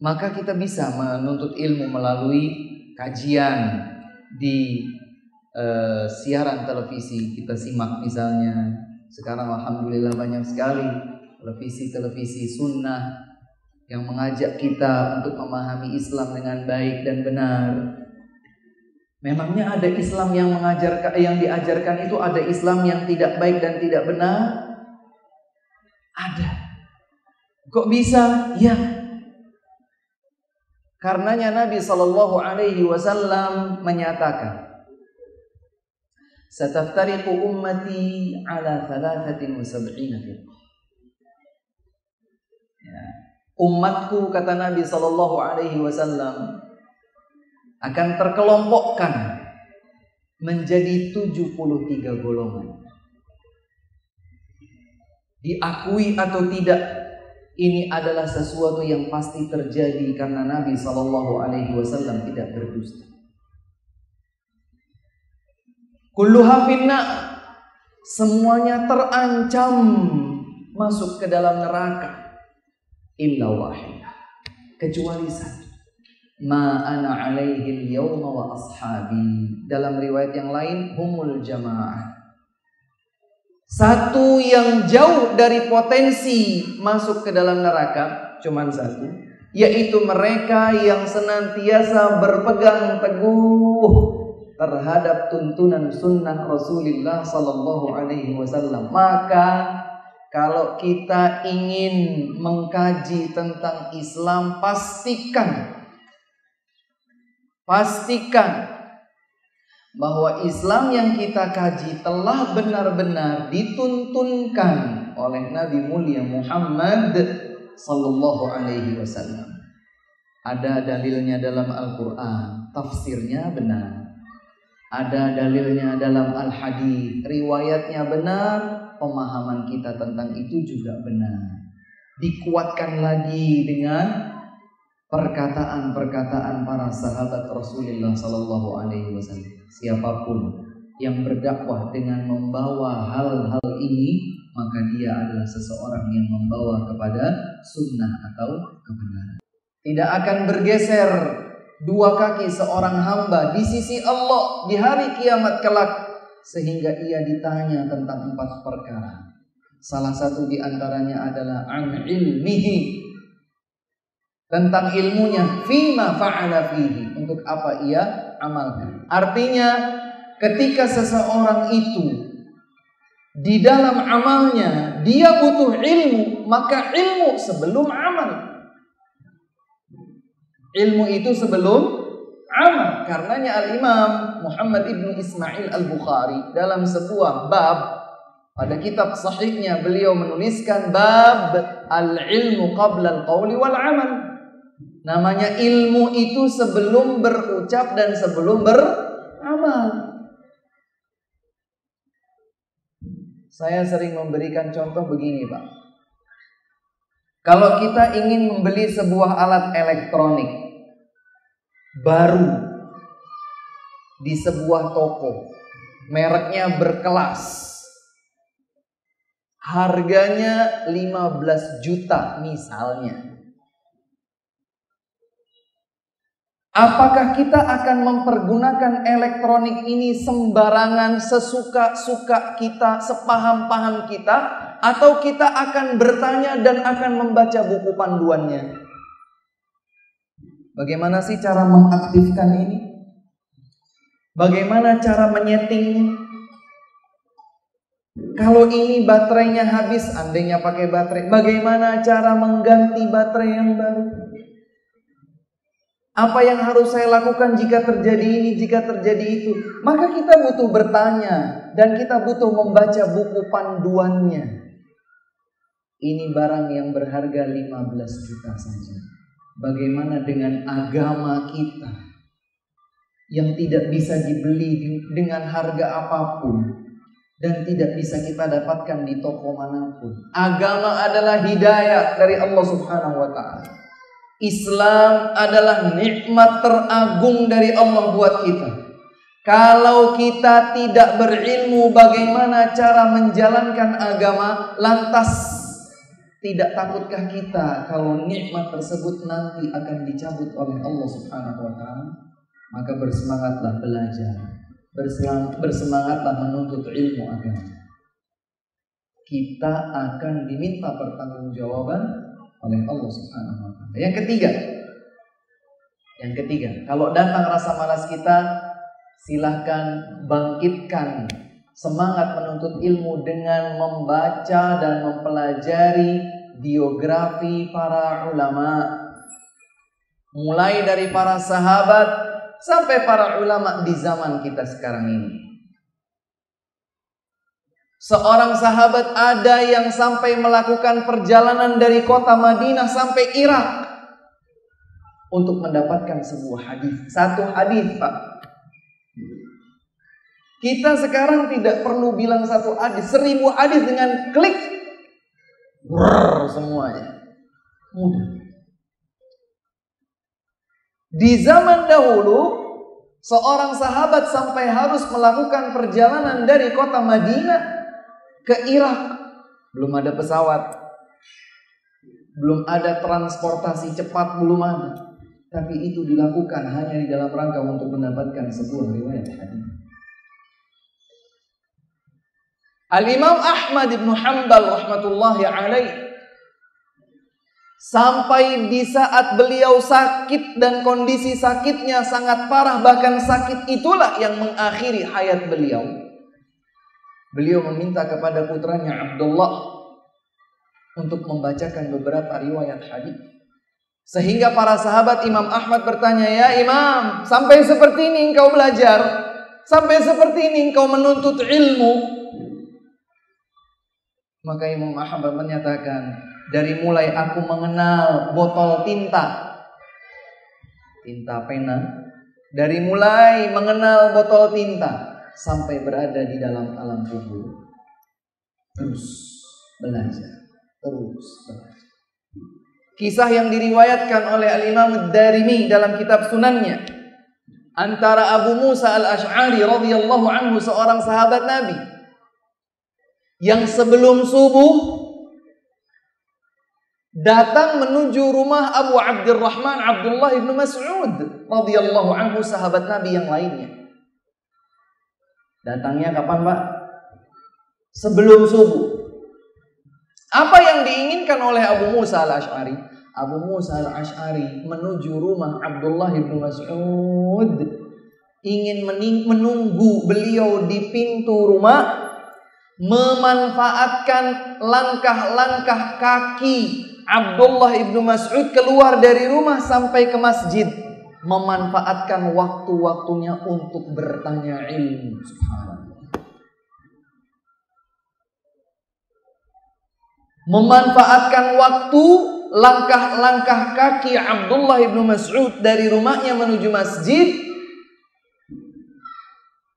maka kita bisa menuntut ilmu melalui kajian di siaran televisi kita simak misalnya. Sekarang alhamdulillah banyak sekali televisi sunnah yang mengajak kita untuk memahami Islam dengan baik dan benar. Memangnya ada Islam yang diajarkan itu ada Islam yang tidak baik dan tidak benar? Ada. Kok bisa? Ya. Karenanya Nabi sallallahu alaihi wasallam menyatakan, "Sataftariqu ummati ala 73 firqah." Ya. Umatku, kata Nabi sallallahu alaihi wasallam, akan terkelompokkan menjadi 73 golongan. Diakui atau tidak, ini adalah sesuatu yang pasti terjadi karena Nabi sallallahu alaihi wasallam tidak berdusta. Kulluha finna, semuanya terancam masuk ke dalam neraka, illa wahidah, kecuali satu. Ma ana alaihi al-yawma wa ashabi. Dalam riwayat yang lain, humul jamaah. Satu yang jauh dari potensi masuk ke dalam neraka, cuman satu, yaitu mereka yang senantiasa berpegang teguh terhadap tuntunan sunnah Rasulullah sallallahu alaihi wasallam. Maka kalau kita ingin mengkaji tentang Islam, pastikan bahwa Islam yang kita kaji telah benar-benar dituntunkan oleh Nabi mulia Muhammad sallallahu alaihi wasallam. Ada dalilnya dalam Al-Qur'an, tafsirnya benar. Ada dalilnya dalam Al-Hadits, riwayatnya benar, pemahaman kita tentang itu juga benar. Dikuatkan lagi dengan perkataan-perkataan para sahabat Rasulullah sallallahu alaihi wasallam. Siapapun yang berdakwah dengan membawa hal-hal ini, maka dia adalah seseorang yang membawa kepada sunnah atau kebenaran. Tidak akan bergeser dua kaki seorang hamba di sisi Allah di hari kiamat kelak sehingga ia ditanya tentang 4 perkara. Salah satu di antaranya adalah an ilmihi, tentang ilmunya, fima fa'ala fihi, untuk apa ia amalkan. Artinya ketika seseorang itu di dalam amalnya dia butuh ilmu, maka ilmu sebelum amal. Ilmu itu sebelum amal. Karenanya Al-Imam Muhammad ibnu Ismail Al-Bukhari dalam sebuah bab pada kitab sahihnya beliau menuliskan bab al-ilmu qabla al-qawli wal amal. Namanya ilmu itu sebelum berucap dan sebelum beramal. Saya sering memberikan contoh begini, Pak. Kalau kita ingin membeli sebuah alat elektronik baru di sebuah toko, mereknya berkelas, harganya 15 juta misalnya. Apakah kita akan mempergunakan elektronik ini sembarangan, sesuka-suka kita, sepaham-paham kita, atau kita akan bertanya dan akan membaca buku panduannya? Bagaimana sih cara mengaktifkan ini? Bagaimana cara menyetingnya? Kalau ini baterainya habis, andainya pakai baterai, bagaimana cara mengganti baterai yang baru? Apa yang harus saya lakukan jika terjadi ini, jika terjadi itu? Maka kita butuh bertanya dan kita butuh membaca buku panduannya. Ini barang yang berharga 15 juta saja. Bagaimana dengan agama kita yang tidak bisa dibeli dengan harga apapun dan tidak bisa kita dapatkan di toko manapun? Agama adalah hidayah dari Allah Subhanahu wa ta'ala. Islam adalah nikmat teragung dari Allah buat kita. Kalau kita tidak berilmu bagaimana cara menjalankan agama, lantas tidak takutkah kita kalau nikmat tersebut nanti akan dicabut oleh Allah Subhanahu wa ta'ala? Maka bersemangatlah belajar. bersemangatlah menuntut ilmu agama. Kita akan diminta pertanggungjawaban oleh Allah Subhanahu wa taala. Yang ketiga, kalau datang rasa malas kita, silahkan bangkitkan semangat menuntut ilmu dengan membaca dan mempelajari biografi para ulama. Mulai dari para sahabat sampai para ulama di zaman kita sekarang ini. Seorang sahabat ada yang sampai melakukan perjalanan dari kota Madinah sampai Irak untuk mendapatkan sebuah hadis. Satu hadis, Pak. Kita sekarang tidak perlu bilang satu hadis, 1000 hadis dengan klik, semuanya mudah. Di zaman dahulu, seorang sahabat sampai harus melakukan perjalanan dari kota Madinah ke Irak. Belum ada pesawat, belum ada transportasi cepat, belum ada. Tapi itu dilakukan hanya di dalam rangka untuk mendapatkan sebuah riwayat hadis. Al-Imam Ahmad bin Hanbal rahmatullahi alaih, sampai di saat beliau sakit dan kondisi sakitnya sangat parah, bahkan sakit itulah yang mengakhiri hayat beliau. Beliau meminta kepada putranya Abdullah untuk membacakan beberapa riwayat hadis. Sehingga para sahabat Imam Ahmad bertanya, "Ya Imam, sampai seperti ini engkau belajar? Sampai seperti ini engkau menuntut ilmu?" Maka Imam Ahmad menyatakan, dari mulai aku mengenal botol tinta pena, dari mulai mengenal botol tinta sampai berada di dalam alam kubur, terus belajar. Kisah yang diriwayatkan oleh Al-Imam Ad-Darimi dalam kitab Sunannya, antara Abu Musa Al-Ash'ari radhiyallahu anhu, seorang sahabat Nabi, yang sebelum subuh datang menuju rumah Abu Abdurrahman Abdullah ibn Mas'ud radhiyallahu anhu, sahabat Nabi yang lainnya. Datangnya kapan, Pak? Sebelum subuh. Apa yang diinginkan oleh Abu Musa Al-Ash'ari? Abu Musa Al-Ash'ari menuju rumah Abdullah ibn Mas'ud, ingin menunggu beliau di pintu rumah, memanfaatkan langkah-langkah kaki Abdullah ibn Mas'ud keluar dari rumah sampai ke masjid, memanfaatkan waktu-waktunya untuk bertanya ilmu. Subhanallah. Memanfaatkan waktu, langkah-langkah kaki Abdullah ibn Mas'ud dari rumahnya menuju masjid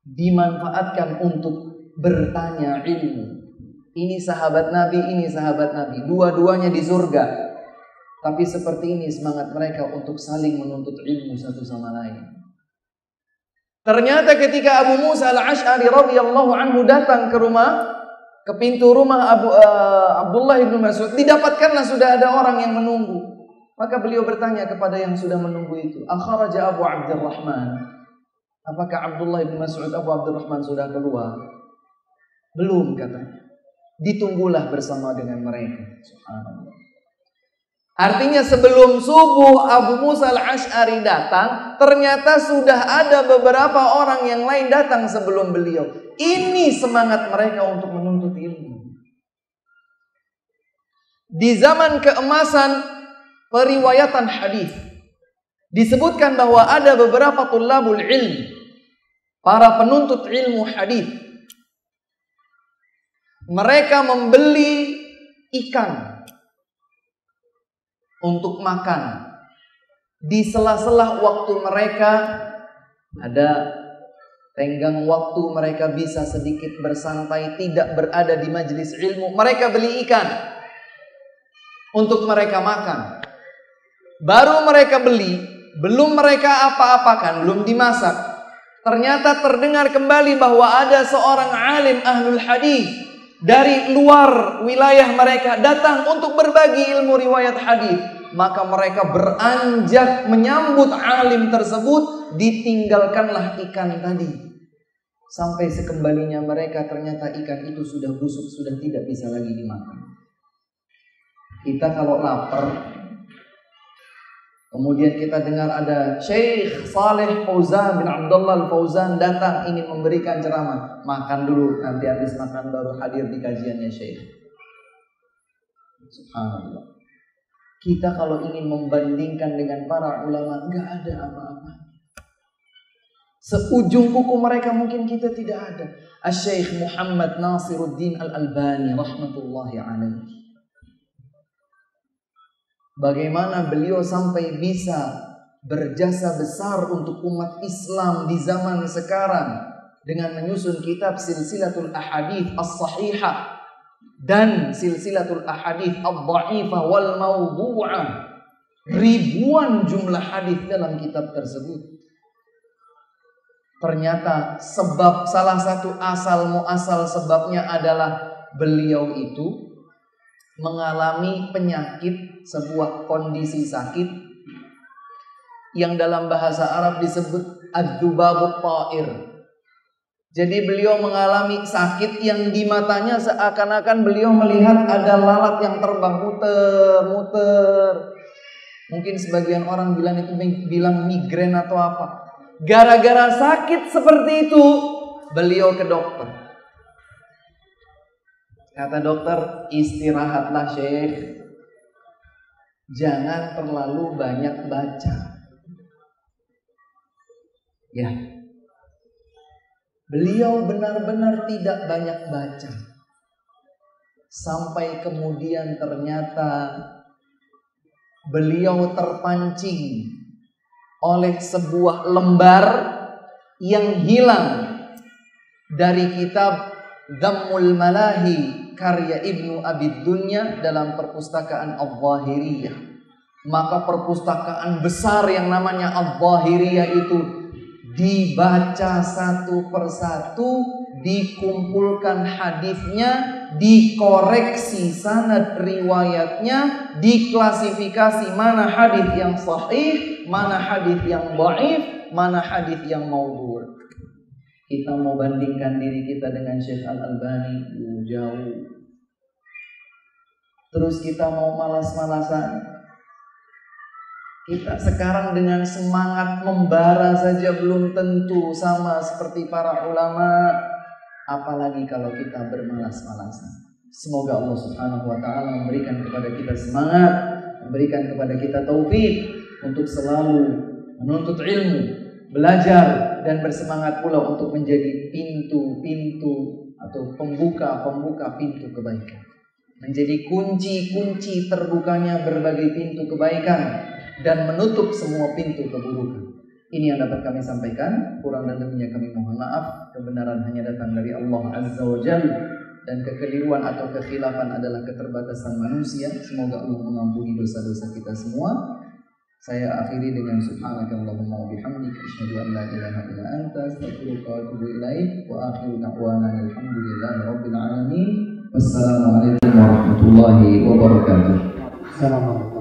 dimanfaatkan untuk bertanya ilmu. Ini sahabat Nabi, ini sahabat Nabi, dua-duanya di surga. Tapi seperti ini semangat mereka untuk saling menuntut ilmu satu sama lain. Ternyata ketika Abu Musa Al-Ash'ari radhiyallahu anhu datang ke pintu rumah Abdullah ibn Mas'ud, didapatkanlah sudah ada orang yang menunggu. Maka beliau bertanya kepada yang sudah menunggu itu, "Akharaja Abu Abdurrahman?" Apakah Abdullah ibn Mas'ud, Abu Abdurrahman sudah keluar? Belum, katanya. Ditunggulah bersama dengan mereka. Subhanallah. Artinya sebelum subuh Abu Musa Al-Ash'ari datang, ternyata sudah ada beberapa orang yang lain datang sebelum beliau. Ini semangat mereka untuk menuntut ilmu. Di zaman keemasan periwayatan hadis, disebutkan bahwa ada beberapa tullabul ilm, para penuntut ilmu hadis. Mereka membeli ikan untuk makan. Di sela-sela waktu mereka ada tenggang waktu, mereka bisa sedikit bersantai, tidak berada di majelis ilmu. Mereka beli ikan untuk mereka makan. Baru mereka beli, belum mereka apa-apakan, belum dimasak. Ternyata terdengar kembali bahwa ada seorang alim ahlul hadis dari luar wilayah mereka datang untuk berbagi ilmu riwayat hadis. Maka mereka beranjak menyambut alim tersebut, ditinggalkanlah ikan tadi. Sampai sekembalinya mereka ternyata ikan itu sudah busuk, sudah tidak bisa lagi dimakan. Kita kalau lapar, kemudian kita dengar ada Syekh Saleh Fauzan bin Abdullah Al-Fauzan datang ingin memberikan ceramah. Makan dulu, nanti habis makan baru hadir di kajiannya Syekh. Subhanallah. Kita kalau ingin membandingkan dengan para ulama, nggak ada apa-apa. Seujung kuku mereka mungkin kita tidak ada. Asy-Syaikh Muhammad Nasiruddin Al-Albani rahmatullahi alaihi. Bagaimana beliau sampai bisa berjasa besar untuk umat Islam di zaman sekarang dengan menyusun kitab Silsilatul Ahadits As-Sahihah dan Silsilatul Ahadits Ad-Dha'ifah wal Mawdu'ah. Ribuan jumlah hadis dalam kitab tersebut. Ternyata sebab, salah satu asal muasal sebabnya adalah beliau itu mengalami penyakit, sebuah kondisi sakit yang dalam bahasa Arab disebut ad-dubabut ta'ir. Jadi beliau mengalami sakit yang di matanya seakan-akan beliau melihat ada lalat yang terbang muter-muter. Mungkin sebagian orang bilang migrain atau apa. Gara-gara sakit seperti itu, beliau ke dokter. Kata dokter, istirahatlah Syekh. Jangan terlalu banyak baca. Ya. Beliau benar-benar tidak banyak baca. Sampai kemudian ternyata beliau terpancing oleh sebuah lembar yang hilang dari kitab Dhammul Malahi karya Ibnu Abid Dunya dalam perpustakaan Al-Zahiriyah. Maka perpustakaan besar yang namanya Al-Zahiriyah itu dibaca satu persatu, dikumpulkan hadisnya, dikoreksi sanad riwayatnya, diklasifikasi mana hadis yang sahih, mana hadis yang dhaif, mana hadis yang maudhu'. Kita mau bandingkan diri kita dengan Syekh Al-Albani, jauh. Terus kita mau malas-malasan. Kita sekarang dengan semangat membara saja belum tentu sama seperti para ulama. Apalagi kalau kita bermalas-malasan. Semoga Allah Subhanahu wa ta'ala memberikan kepada kita semangat, memberikan kepada kita taufik untuk selalu menuntut ilmu, belajar, dan bersemangat pula untuk menjadi pintu-pintu atau pembuka-pembuka pintu kebaikan. Menjadi kunci-kunci terbukanya berbagai pintu kebaikan dan menutup semua pintu keburukan. Ini yang dapat kami sampaikan. Kurang dan lebihnya kami mohon maaf. Kebenaran hanya datang dari Allah Azza wa Jalla, dan kekeliruan atau kekhilafan adalah keterbatasan manusia. Semoga Allah mengampuni dosa-dosa kita semua. Saya akhiri dengan subhanakallahumma wa bihamdika asyhadu an la ilaha illa anta astaghfiruka wa atubu ilaik. Wa akhiru da'wana alhamdulillahi rabbil alamin. Wassalamualaikum warahmatullahi wabarakatuh. Assalamualaikum.